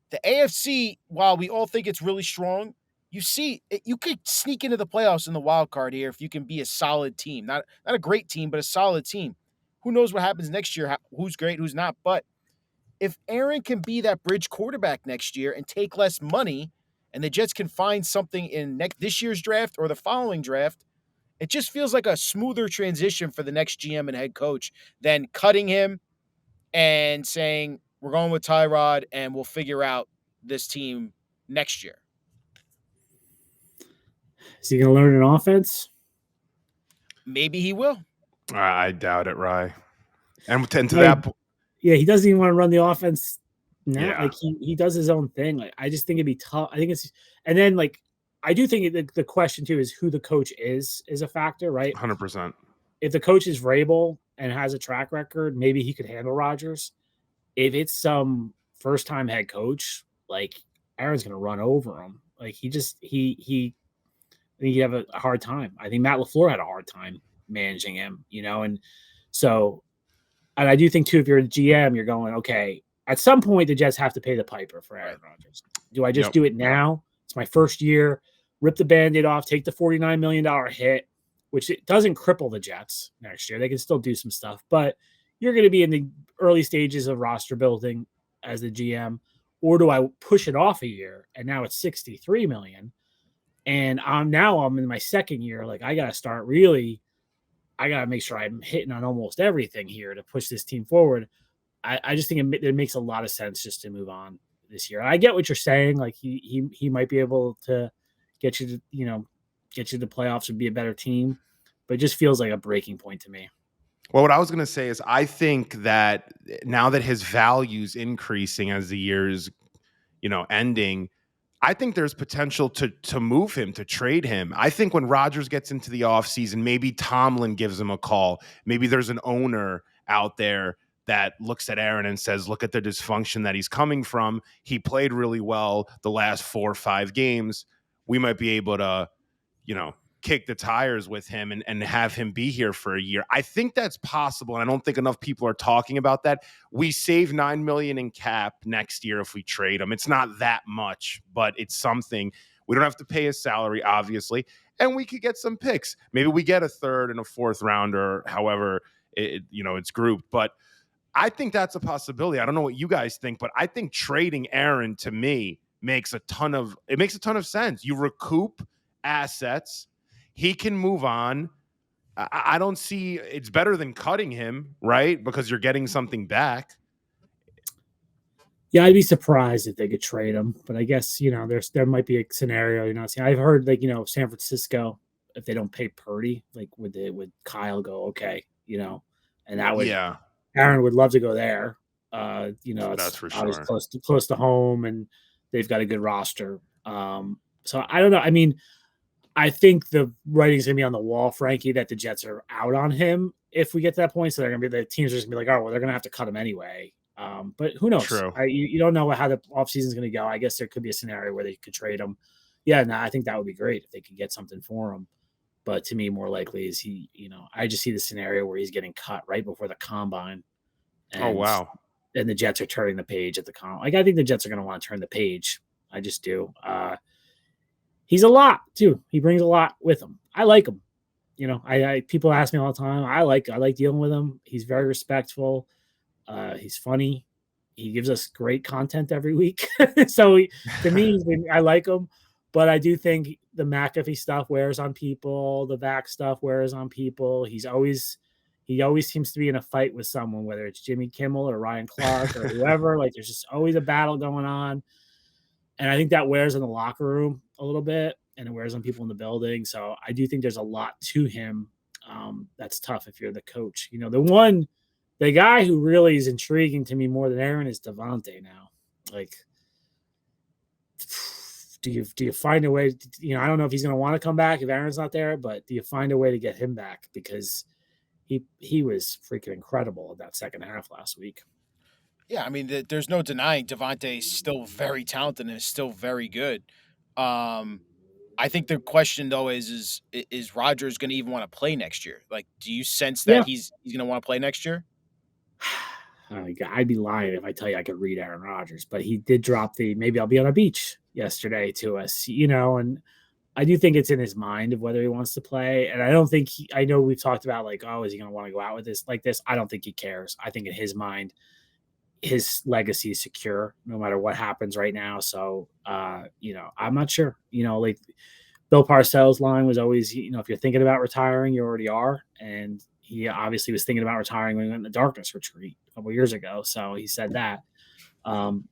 The AFC, while we all think it's really strong, you see you could sneak into the playoffs in the wild card here if you can be a solid team, not a great team, but a solid team. Who knows what happens next year? Who's great, who's not? But if Aaron can be that bridge quarterback next year and take less money, and the Jets can find something in this year's draft or the following draft, it just feels like a smoother transition for the next GM and head coach than cutting him and saying we're going with Tyrod and we'll figure out this team next year. Is he going to learn an offense? Maybe he will. I doubt it, Rye. And to Like, that point, yeah, he doesn't even want to run the offense now. Yeah. Like he does his own thing. Like I just think it'd be tough. I think it's, and then like I do think the question too is who the coach is a factor, right? 100%. If the coach is Vrabel and has a track record, maybe he could handle Rodgers. If it's some first time head coach, like Aaron's going to run over him. Like I think he'd have a hard time. I think Matt LaFleur had a hard time managing him, and so, and I do think too, if you're a GM, you're going, okay, at some point the Jets have to pay the piper for Aaron Rodgers. Do I just do it now? It's my first year, rip the Band-Aid off, take the $49 million hit, which it doesn't cripple the Jets next year. They can still do some stuff, but you're going to be in the early stages of roster building as the GM. Or do I push it off a year and now it's $63 million? And I'm in my second year. Like I got to start I got to make sure I'm hitting on almost everything here to push this team forward. I just think it makes a lot of sense just to move on this year. I get what you're saying. Like he might be able to get you to, get you to playoffs and be a better team, but it just feels like a breaking point to me. Well, what I was going to say is I think that now that his value's increasing as the year's, ending, I think there's potential to move him, to trade him. I think when Rodgers gets into the offseason, maybe Tomlin gives him a call. Maybe there's an owner out there that looks at Aaron and says, look at the dysfunction that he's coming from. He played really well the last 4 or 5 games. We might be able to, kick the tires with him and have him be here for a year. I think that's possible. And I don't think enough people are talking about that. We save $9 million in cap next year if we trade him. It's not that much, but it's something. We don't have to pay his salary, obviously, and we could get some picks. Maybe we get a 3rd and a 4th rounder, however it's grouped. But I think that's a possibility. I don't know what you guys think, but I think trading Aaron to me makes a ton of sense. You recoup assets. He can move on. I don't see it's better than cutting him, right? Because you're getting something back. Yeah, I'd be surprised if they could trade him, but I guess there might be a scenario you're not seeing. I've heard San Francisco, if they don't pay Purdy, like would Kyle go okay, and that would Aaron would love to go there. That's for sure. Close to home, and they've got a good roster. So I don't know. I mean, I think the writing's gonna be on the wall, Frankie, that the Jets are out on him if we get to that point. So the teams are just gonna be like, oh well, they're gonna have to cut him anyway. But who knows? True. You don't know how the offseason is gonna go. I guess there could be a scenario where they could trade him. Yeah, I think that would be great if they could get something for him. But to me, more likely is I just see the scenario where he's getting cut right before the combine. And, oh wow! And the Jets are turning the page at the combine. Like I think the Jets are gonna want to turn the page. I just do. He's a lot too. He brings a lot with him. I like him. I people ask me all the time. I like dealing with him. He's very respectful. He's funny. He gives us great content every week. So to me, I like him. But I do think the McAfee stuff wears on people. The vac stuff wears on people. He always seems to be in a fight with someone, whether it's Jimmy Kimmel or Ryan Clark or whoever. Like there's just always a battle going on. And I think that wears in the locker room a little bit, and it wears on people in the building. So I do think there's a lot to him that's tough if you're the coach. The The guy who really is intriguing to me more than Aaron is Devontae now. Like, do you find a way? I don't know if he's going to want to come back if Aaron's not there, but do you find a way to get him back because he was freaking incredible in that second half last week. Yeah, I mean, there's no denying Devontae is still very talented and is still very good. Um, I think the question though is Rodgers going to even want to play next year? Like, do you sense that Yeah. he's going to want to play next year? I'd be lying if I tell you I could read Aaron Rodgers, but he did drop the maybe I'll be on a beach yesterday to us, and I do think it's in his mind of whether he wants to play. And I don't think I know we've talked about like, oh, is he going to want to go out with this like this? I don't think he cares. I think in his mind, his legacy is secure no matter what happens right now. So, I'm not sure, like Bill Parcells' line was always, if you're thinking about retiring, you already are. And he obviously was thinking about retiring when he went in the darkness retreat a couple years ago. So he said that. So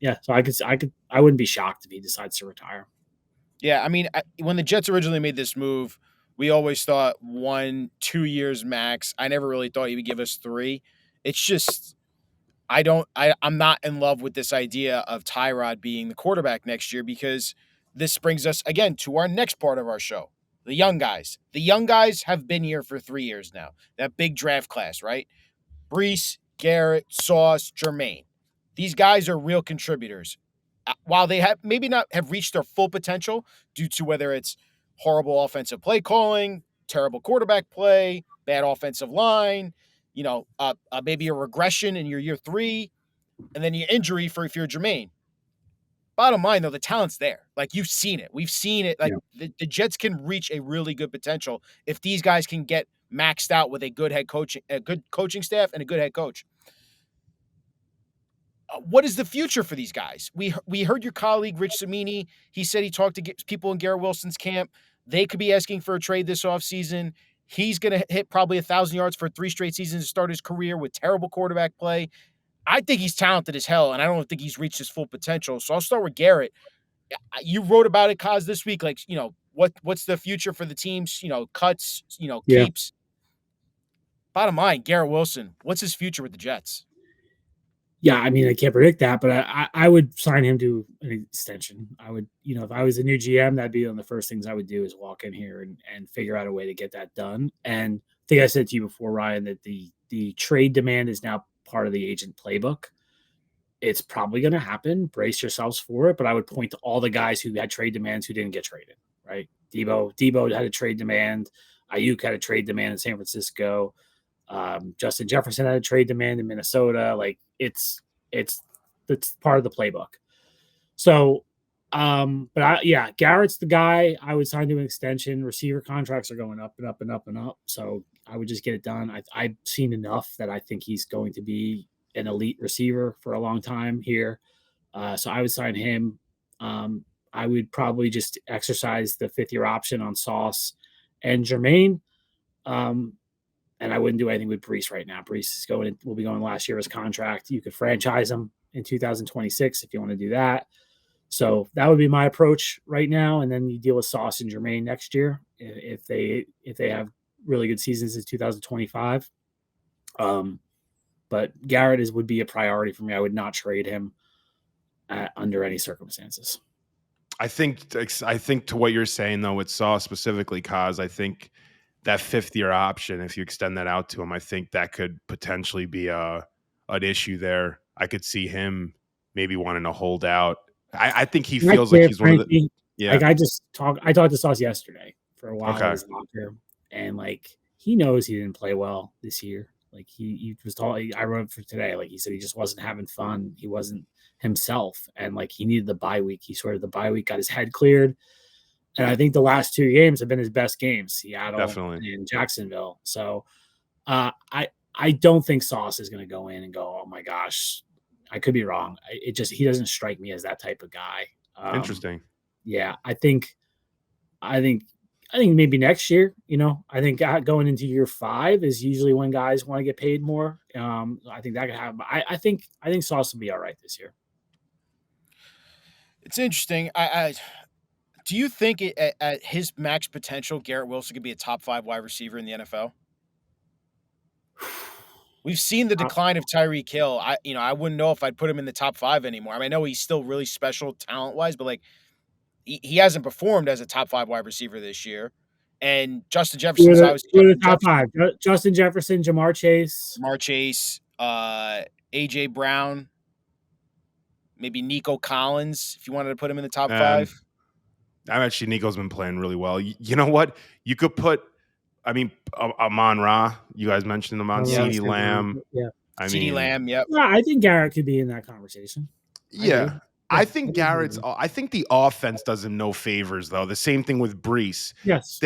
I wouldn't be shocked if he decides to retire. Yeah, I mean, when the Jets originally made this move, we always thought 1-2 years max. I never really thought he would give us 3. It's just I'm not in love with this idea of Tyrod being the quarterback next year because this brings us again to our next part of our show. The young guys. The young guys have been here for 3 years now. That big draft class, right? Brees, Garrett, Sauce, Jermaine. These guys are real contributors. While they have maybe not have reached their full potential due to whether it's horrible offensive play calling, terrible quarterback play, bad offensive line, maybe a regression in your year 3, and then your injury for if you're Jermaine. Bottom line, though, the talent's there. Like, you've seen it. We've seen it. Like, the Jets can reach a really good potential if these guys can get maxed out with a good coaching staff and a good head coach. What is the future for these guys? We heard your colleague, Rich Cimini. He said he talked to people in Garrett Wilson's camp. They could be asking for a trade this offseason. He's going to hit probably 1,000 yards for 3 straight seasons to start his career with terrible quarterback play. I think he's talented as hell, and I don't think he's reached his full potential. So I'll start with Garrett. You wrote about it, Kaz, this week. Like, what's the future for the teams? Cuts, keeps. Bottom line, Garrett Wilson, what's his future with the Jets? Yeah, I mean, I can't predict that, but I would sign him to an extension. I would, if I was a new GM, that'd be one of the first things I would do is walk in here and figure out a way to get that done. And I think I said to you before, Ryan, that the trade demand is now part of the agent playbook. It's probably going to happen. Brace yourselves for it. But I would point to all the guys who had trade demands who didn't get traded, right? Debo had a trade demand. Ayuk had a trade demand in San Francisco. Justin Jefferson had a trade demand in Minnesota. Like it's part of the playbook. So, Garrett's the guy I would sign to an extension. Receiver contracts are going up and up and up and up. So I would just get it done. I've seen enough that I think he's going to be an elite receiver for a long time here. So I would sign him. I would probably just exercise the 5th-year option on Sauce and Jermaine. And I wouldn't do anything with Brees right now. Brees will be going last year of his contract. You could franchise him in 2026 if you want to do that. So that would be my approach right now. And then you deal with Sauce and Jermaine next year if they have really good seasons in 2025. But Garrett would be a priority for me. I would not trade him under any circumstances. I think to what you're saying though with Sauce specifically, Kaz, I think that 5th-year option, if you extend that out to him, I think that could potentially be an issue there. I could see him maybe wanting to hold out. I think he feels like he's Frankie, one of the. Yeah. Like I talked to Sauce yesterday for a while in his locker, and like he knows he didn't play well this year. Like he was told. I wrote for today. Like he said, he just wasn't having fun. He wasn't himself, and like he needed the bye week. He sort of the bye week got his head cleared. And I think the last 2 games have been his best games, Seattle and Jacksonville. So I don't think Sauce is going to go in and go, oh my gosh, I could be wrong. He doesn't strike me as that type of guy. Interesting. Yeah, I think maybe next year. I think going into year 5 is usually when guys want to get paid more. I think that could happen. I think Sauce will be all right this year. It's interesting. Do you think at his max potential, Garrett Wilson could be a top 5 wide receiver in the NFL? We've seen the decline of Tyreek Hill. I wouldn't know if I'd put him in the top 5 anymore. I mean, I know he's still really special talent-wise, but like he hasn't performed as a top 5 wide receiver this year. And Justin Jefferson's obviously Who are the Justin top Jefferson, 5? Justin Jefferson, Jamar Chase. Jamar Chase, AJ Brown, maybe Nico Collins, if you wanted to put him in the top 5. Actually, Nico's been playing really well. You know what? You could put, I mean, Amon Ra. You guys mentioned him on CeeDee Lamb. Yeah. CeeDee Lamb, yep. Yeah, I think Garrett could be in that conversation. Yeah. I think I think the offense does him no favors, though. The same thing with Brees. Yes.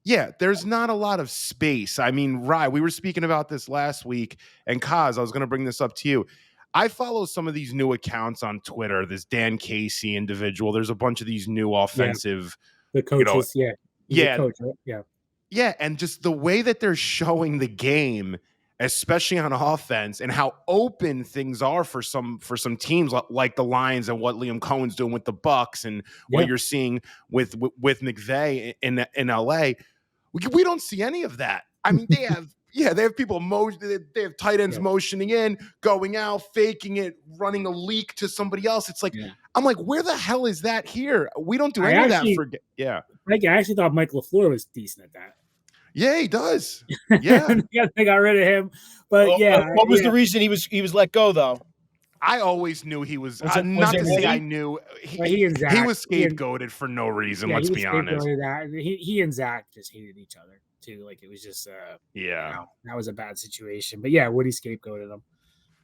Yeah, there's not a lot of space. I mean, Rye, we were speaking about this last week, and Kaz, I was going to bring this up to you. I follow some of these new accounts on Twitter, this Dan Casey individual. There's a bunch of these new offensive. The coaches, Coach, right? Yeah, and just the way that they're showing the game, especially on offense, and how open things are for some teams like the Lions and what Liam Cohen's doing with the Bucks and what you're seeing with McVay in LA. We don't see any of that. I mean, they have people they have tight ends motioning in, going out, faking it, running a leak to somebody else. It's like I'm like, where the hell is that here? We don't do any of that I actually thought Mike LaFleur was decent at that. Yeah, he does. Yeah. They got rid of him. But what was the reason he was let go though? I always knew he was not to say I knew he was scapegoated for no reason. Let's be honest. He and Zach just hated each other too. Like it was just that was a bad situation. But yeah, Woody scapegoated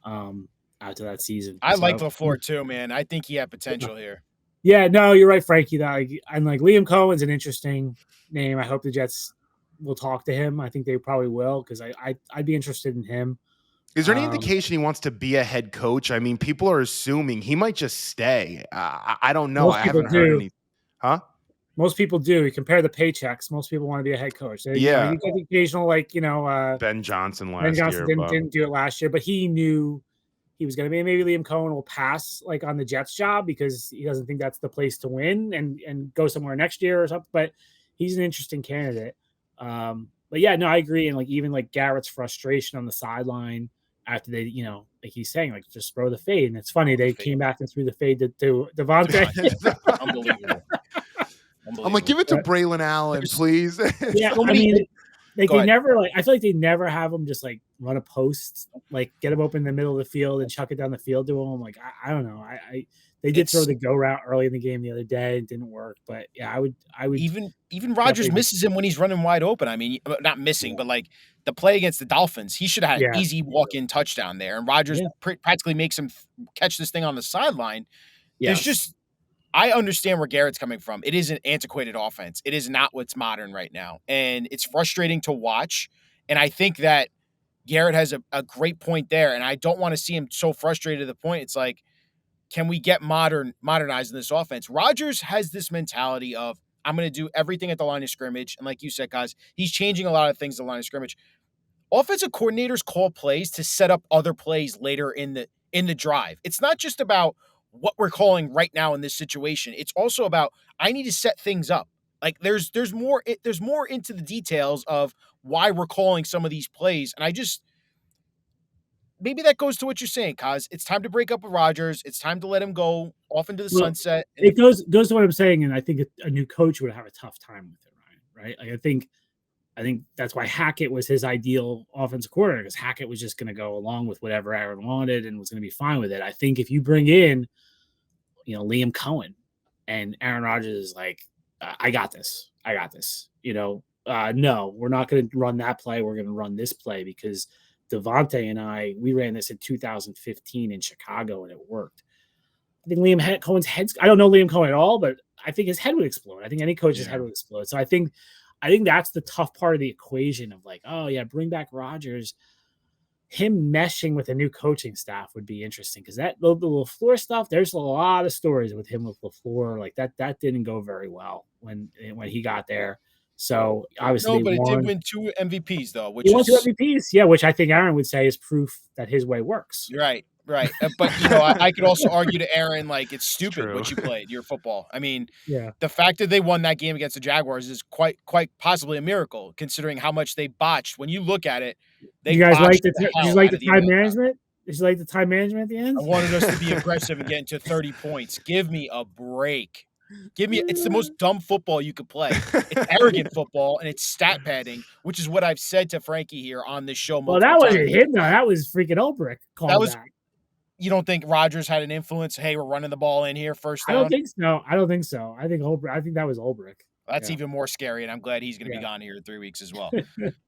him after that season. I like LaFleur too, man. I think he had potential here. Yeah, no, you're right, Frankie. I'm like Liam Cohen's an interesting name. I hope the Jets will talk to him. I think they probably will because I'd be interested in him. Is there any indication he wants to be a head coach? I mean, people are assuming he might just stay. I don't know. I haven't heard any. Huh? Most people do. You compare the paychecks. Most people want to be a head coach. You get the occasional, Ben Johnson didn't do it last year, but he knew he was going to be. Maybe Liam Cohen will pass on the Jets job because he doesn't think that's the place to win and go somewhere next year or something. But he's an interesting candidate. But yeah, no, I agree. And even Garrett's frustration on the sideline after they, like he's saying, just throw the fade. And it's funny, they came back and threw the fade to Devontae. Unbelievable. I'm like, give it to Braylon Allen, please. Yeah, I mean, they never I feel like they never have him just run a post, get him open in the middle of the field and chuck it down the field to him. I don't know. They did throw the go route early in the game the other day. It didn't work, but yeah, I would even Rodgers misses him when he's running wide open. I mean, not missing, but the play against the Dolphins, he should have had an easy walk-in touchdown there, and Rodgers practically makes him catch this thing on the sideline. There's just I understand where Garrett's coming from. It is an antiquated offense. It is not what's modern right now, and it's frustrating to watch. And I think that Garrett has a great point there, and I don't want to see him so frustrated to the point it's like, can we get modernizing this offense? Rodgers has this mentality of, I'm going to do everything at the line of scrimmage. And like you said, guys, he's changing a lot of things at the line of scrimmage. Offensive coordinators call plays to set up other plays later in the drive. It's not just about what we're calling right now in this situation. It's also about, I need to set things up. There's more into the details of why we're calling some of these plays. And maybe that goes to what you're saying, Kaz. It's time to break up with Rodgers. It's time to let him go off into the sunset. It goes to what I'm saying, and I think a new coach would have a tough time with it, Ryan. Right? I think that's why Hackett was his ideal offensive coordinator, because Hackett was just going to go along with whatever Aaron wanted and was going to be fine with it. I think if you bring in, Liam Cohen and Aaron Rodgers is like, I got this. No, we're not going to run that play. We're going to run this play because Devontae and we ran this in 2015 in Chicago and it worked. I think Liam Cohen's head's, I don't know Liam Cohen at all, but I think his head would explode. I think any coach's head would explode. So I think that's the tough part of the equation of bring back Rodgers. Him meshing with a new coaching staff would be interesting because the LaFleur stuff, there's a lot of stories with him with LaFleur. That didn't go very well when he got there. So obviously, it did win 2 MVPs though. He won 2 MVPs, yeah, which I think Aaron would say is proof that his way works. Right. But I could also argue to Aaron it's stupid what you played your football. I mean, the fact that they won that game against the Jaguars is quite possibly a miracle considering how much they botched. When you look at it, They You guys like botched the the you hell like out the of the time email. management? Did you like the time management at the end? I wanted us to be aggressive and get into 30 points. Give me a break. It's the most dumb football you could play. It's arrogant football and it's stat padding, which is what I've said to Frankie here on this show Well, multiple that wasn't times. him though. That was freaking Ulbrich That called was that. You don't think Rodgers had an influence? Hey, we're running the ball in here, first I down. don't think so. I don't think so. I think that was Ulbrich. That's Yeah. even more scary, and I'm glad he's going to be Yeah. gone here in 3 weeks as well.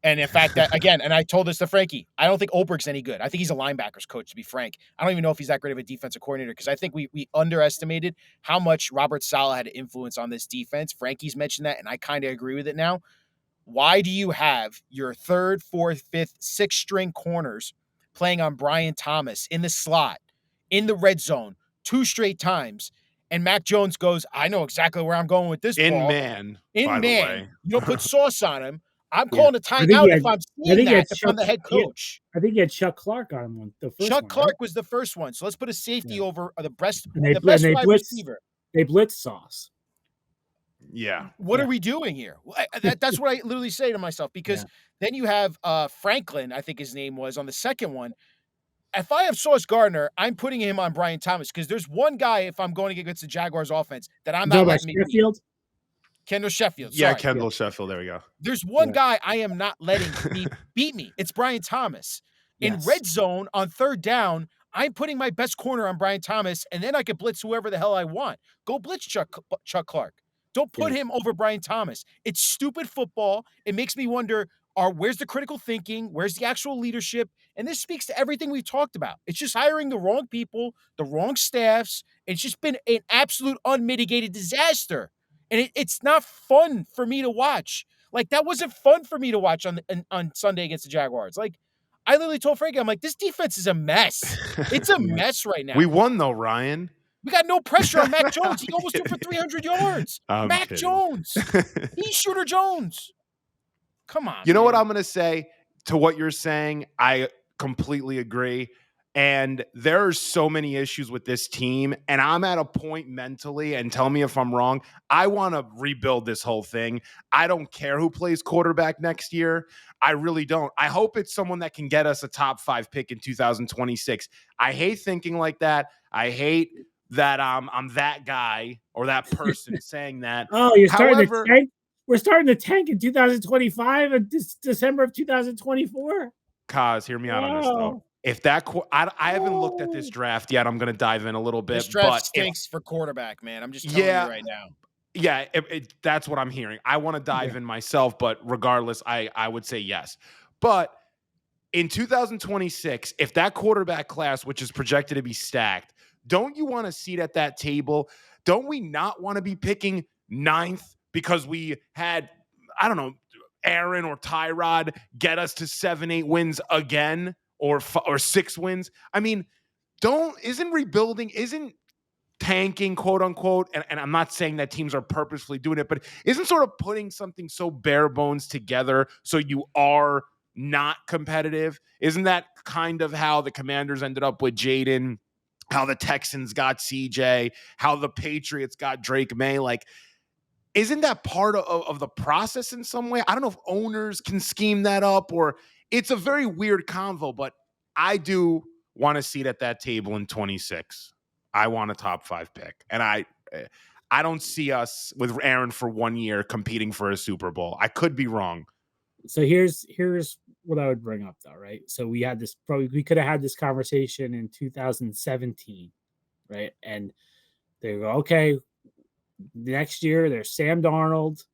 And in fact, that again, and I told this to Frankie, I don't think Ulbricht's any good. I think he's a linebackers coach, to be frank. I don't even know if he's that great of a defensive coordinator because I think we underestimated how much Robert Saleh had influence on this defense. Frankie's mentioned that, and I kind of agree with it now. Why do you have your third, fourth, fifth, sixth string corners playing on Brian Thomas in the slot, in the red zone, 2 straight times? And Mac Jones goes, I know exactly where I'm going with this In ball. man, by the Man, way. you don't put sauce on him. I'm Yeah. calling a I think he timeout had- if I'm I seeing think he had that, if I'm the head coach. I think he had Chuck Clark on him the first Chuck one. Clark right? was the first one. So let's put a safety over the best And they wide blitz. receiver. They blitz sauce. Yeah. What are we doing here? That's what I literally say to myself because then you have Franklin, I think his name was, on the second one. If I have Sauce Gardner, I'm putting him on Brian Thomas because there's one guy, if I'm going against the Jaguars offense, that I'm not letting me beat. Sheffield? Kendall Sheffield. Yeah, Sorry. Kendall Sheffield. There we go. There's one guy I am not letting beat me. It's Brian Thomas. In red zone on third down, I'm putting my best corner on Brian Thomas, and then I can blitz whoever the hell I want. Go blitz Chuck Clark. Don't put him over Brian Thomas. It's stupid football. It makes me wonder, where's the critical thinking? Where's the actual leadership? And this speaks to everything we've talked about. It's just hiring the wrong people, the wrong staffs. It's just been an absolute unmitigated disaster. And it's not fun for me to watch. Like, that wasn't fun for me to watch on Sunday against the Jaguars. Like, I literally told Frankie, I'm like, this defense is a mess. It's a mess right now. We won, though, Ryan. We got no pressure on Mac Jones. He almost threw for 300 yards. Mac kidding. Jones. He's Shooter Jones. Come on. You know what I'm going to say to what you're saying? I completely agree. And there are so many issues with this team. And I'm at a point mentally, and tell me if I'm wrong, I want to rebuild this whole thing. I don't care who plays quarterback next year. I really don't. I hope it's someone that can get us a top 5 pick in 2026. I hate thinking like that. I hate that I'm that guy or that person saying that. Oh, you're starting to tank? We're starting to tank in 2025 and December of 2024? Kaz, hear me out on this, though. If that I haven't looked at this draft yet. I'm going to dive in a little bit. This draft stinks for quarterback, man. I'm just telling you right now. Yeah, that's what I'm hearing. I want to dive in myself, but regardless, I would say yes. But in 2026, if that quarterback class, which is projected to be stacked, don't you want a seat at that table? Don't we not want to be picking 9th because we had, I don't know, Aaron or Tyrod get us to 7-8 wins again? Or 6 wins. I mean, isn't tanking, quote unquote, and I'm not saying that teams are purposefully doing it, but isn't sort of putting something so bare bones together so you are not competitive? Isn't that kind of how the Commanders ended up with Jaden, how the Texans got CJ, how the Patriots got Drake May? Like, isn't that part of the process in some way? I don't know if owners can scheme that up, or it's a very weird convo, but I do want a seat at that table in 26. I want a top 5 pick. And I don't see us with Aaron for 1 year competing for a Super Bowl. I could be wrong. So here's what I would bring up, though, right? So we could have had this conversation in 2017, right? And they go, okay, next year there's Sam Darnold,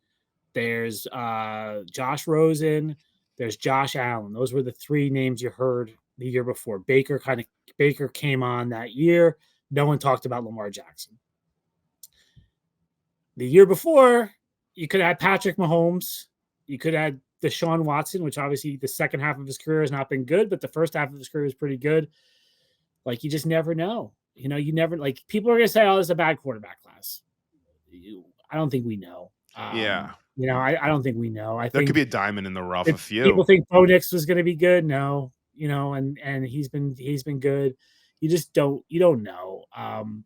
there's Josh Rosen, there's Josh Allen. Those were the 3 names you heard the year before. Baker came on that year. No one talked about Lamar Jackson. The year before, you could have had Patrick Mahomes. You could have had Deshaun Watson, which obviously the second half of his career has not been good, but the first half of his career is pretty good. Like, you just never know. You know, you never, like, people are going to say, oh, this is a bad quarterback class. I don't think we know. You know, I don't think we know. I think there could be a diamond in the rough. A few people think Bo Nix was going to be good. No, you know, and he's been good. You just don't know.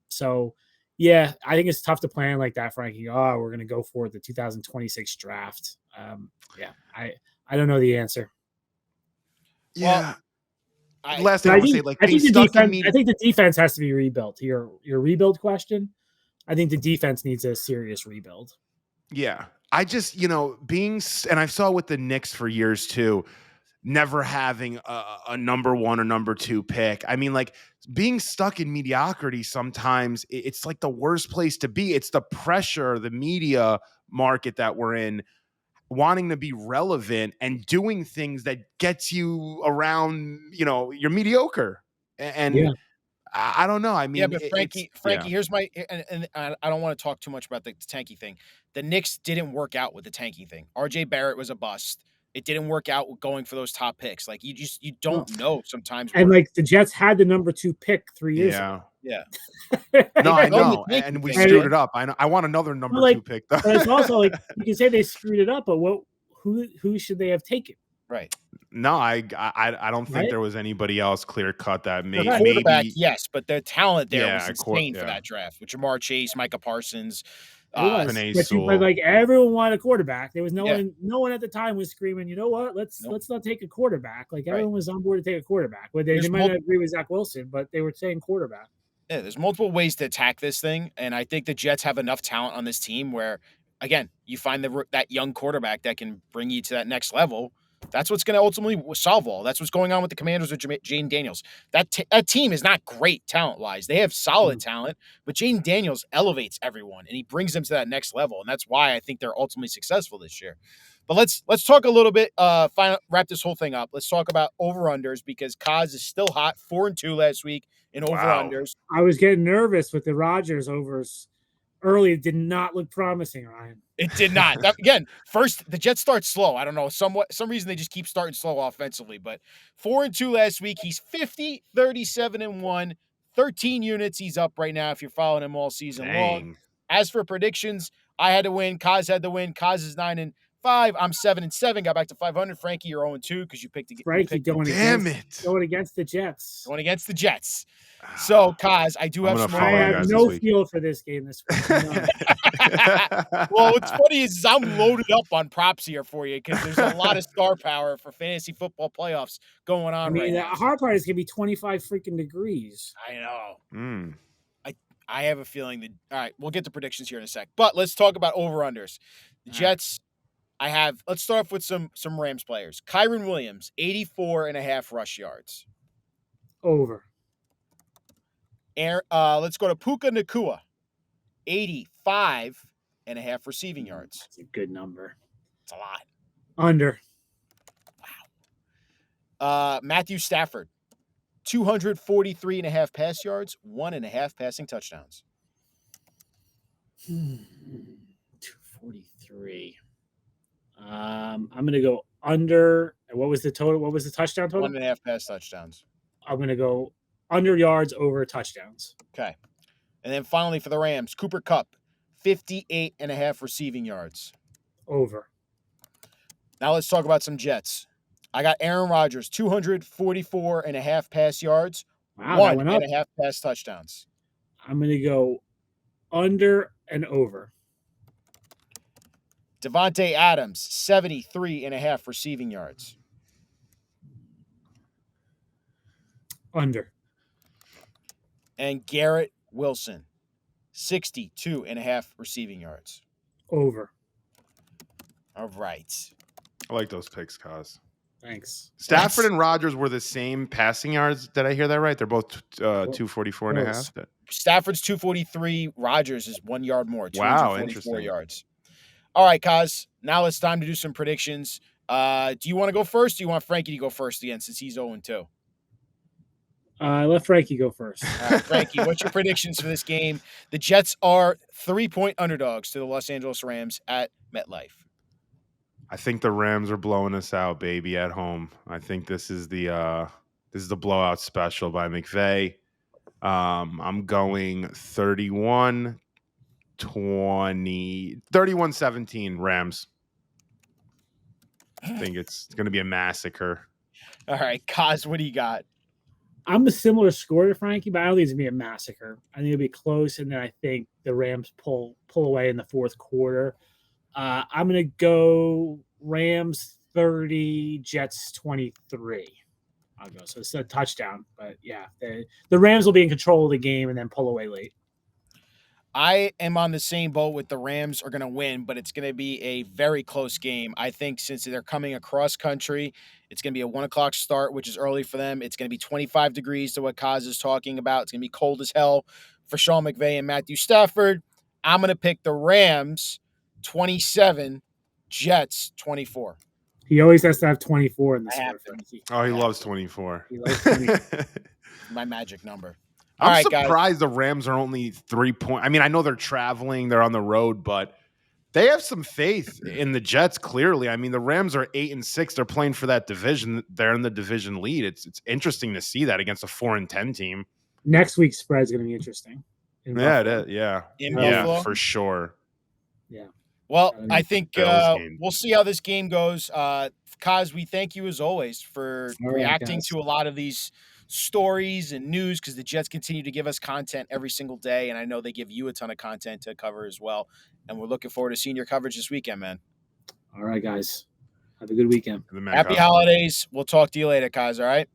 So yeah, I think it's tough to plan like that, Frankie. Oh, we're going to go for the 2026 draft. Yeah, I don't know the answer. Yeah. I, Last thing But I want to say, like I being think the stuck in defense. media. I think the defense has to be rebuilt. Your rebuild question. I think the defense needs a serious rebuild. Yeah. I just, and I saw with the Knicks for years too, never having a number one or number two pick. I mean, like being stuck in mediocrity sometimes it's like the worst place to be. It's the pressure, the media market that we're in, wanting to be relevant and doing things that gets you around, you're mediocre. And Yeah. I don't know. I yeah, mean, but it's Frankie, here's my and I don't want to talk too much about the tanky thing. The Knicks didn't work out with the tanking thing. RJ Barrett was a bust. It didn't work out with going for those top picks. Like you No. don't know sometimes. And like the Jets had the number 2 pick 3 years yeah. ago. Yeah. No, I Going the know, tanking and we thing. screwed it up. I know. I want another number But, 2 pick though. But it's also like you can say they screwed it up, but who should they have taken? Right. No, I don't think Right? there was anybody else clear cut that Right. Quarterback, maybe. yes, but the talent there was Yeah, insane for yeah. that draft with Jamar Chase, Micah Parsons. It was, Penei but Sewell. like everyone wanted a quarterback. There was no Yeah. one at the time was screaming, you know what? Let's not take a quarterback. Like everyone was on board to take a quarterback. But they might not agree with Zach Wilson, but they were saying quarterback. Yeah, there's multiple ways to attack this thing, and I think the Jets have enough talent on this team where, again, you find that young quarterback that can bring you to that next level. That's what's going to ultimately solve all. That's what's going on with the Commanders with Jaden Daniels. That team is not great talent-wise. They have solid talent, but Jaden Daniels elevates everyone, and he brings them to that next level, and that's why I think they're ultimately successful this year. But let's talk a little bit. Wrap this whole thing up. Let's talk about over-unders because Kaz is still hot, 4-2 last week in over-unders. I was getting nervous with the Rodgers overs early. It did not look promising, Ryan. It did not. Again, first the Jets start slow. I don't know. Some reason they just keep starting slow offensively. But 4-2 last week. He's 50, 37-1, 13 units. He's up right now if you're following him all season long. As for predictions, I had to win. Kaz had to win. Kaz is 9-5. I'm 7-7. Got back to 500. Frankie, you're 0-2 because you picked Frankie going against the Jets. Going against the Jets. So, Kaz, I do have some. I have no feel for this game this week. No. Well, what's funny is I'm loaded up on props here for you because there's a lot of star power for fantasy football playoffs going on right now. The hard part is going to be 25 freaking degrees. I know. I have a feeling that. All right, we'll get to predictions here in a sec. But let's talk about over-unders. The Jets, let's start off with some Rams players. Kyron Williams, 84.5 rush yards. Over. Let's go to Puka Nacua, 85.5 receiving yards. That's a good number. It's a lot. Under. Wow. Matthew Stafford, 243.5 pass yards, 1.5 passing touchdowns. 243. I'm going to go under. What was the total? What was the touchdown total? 1.5 pass touchdowns. I'm going to go under yards over touchdowns. Okay. And then finally for the Rams, Cooper Kupp, 58.5 receiving yards. Over. Now let's talk about some Jets. I got Aaron Rodgers, 244.5 pass yards, 1.5 pass touchdowns. I'm going to go under and over. Devontae Adams, 73.5 receiving yards. Under. And Garrett Wilson, 62.5 receiving yards. Over. All right. I like those picks, Kaz. Thanks. Stafford and Rodgers were the same passing yards. Did I hear that right? They're both 244.5. Stafford's 243. Rodgers is 1 yard more. Wow, interesting. Yards. All right, Kaz. Now it's time to do some predictions. Do you want to go first? Do you want Frankie to go first again since he's 0-2? Let Frankie go first. All right, Frankie, what's your predictions for this game? The Jets are 3-point underdogs to the Los Angeles Rams at MetLife. I think the Rams are blowing us out, baby, at home. I think this is the blowout special by McVay. I'm going 31-17 Rams. I think it's going to be a massacre. All right, Kaz, what do you got? I'm a similar score to Frankie, but I don't think it's going to be a massacre. I think it'll be close, and then I think the Rams pull away in the fourth quarter. I'm going to go Rams 30, Jets 23. I'll go. So it's a touchdown. But yeah, the Rams will be in control of the game and then pull away late. I am on the same boat with the Rams are going to win, but it's going to be a very close game. I think since they're coming across country, it's going to be a 1:00 start, which is early for them. It's going to be 25 degrees to what Kaz is talking about. It's going to be cold as hell for Sean McVay and Matthew Stafford. I'm going to pick the Rams 27, Jets 24. He always has to have 24 in the I have score, to. Frankie. Oh, he loves 24. He loves 24. My magic number. I'm All right, guys. surprised the Rams are only 3 point. I mean, I know they're traveling, they're on the road, but they have some faith in the Jets. Clearly, I mean, the Rams are 8-6. They're playing for that division. They're in the division lead. It's interesting to see that against a 4-10 team. Next week's spread is going to be interesting. Yeah, it is. Yeah, In yeah, Buffalo? for sure. Yeah. Well, I think Bills game. we'll see how this game goes. Kaz, we thank you as always for All right, reacting guys. to a lot of these stories and news because the Jets continue to give us content every single day, and I know they give you a ton of content to cover as well. And we're looking forward to seeing your coverage this weekend, man. All right, guys. Have a good weekend. Happy holidays. We'll talk to you later, Kaz, all right?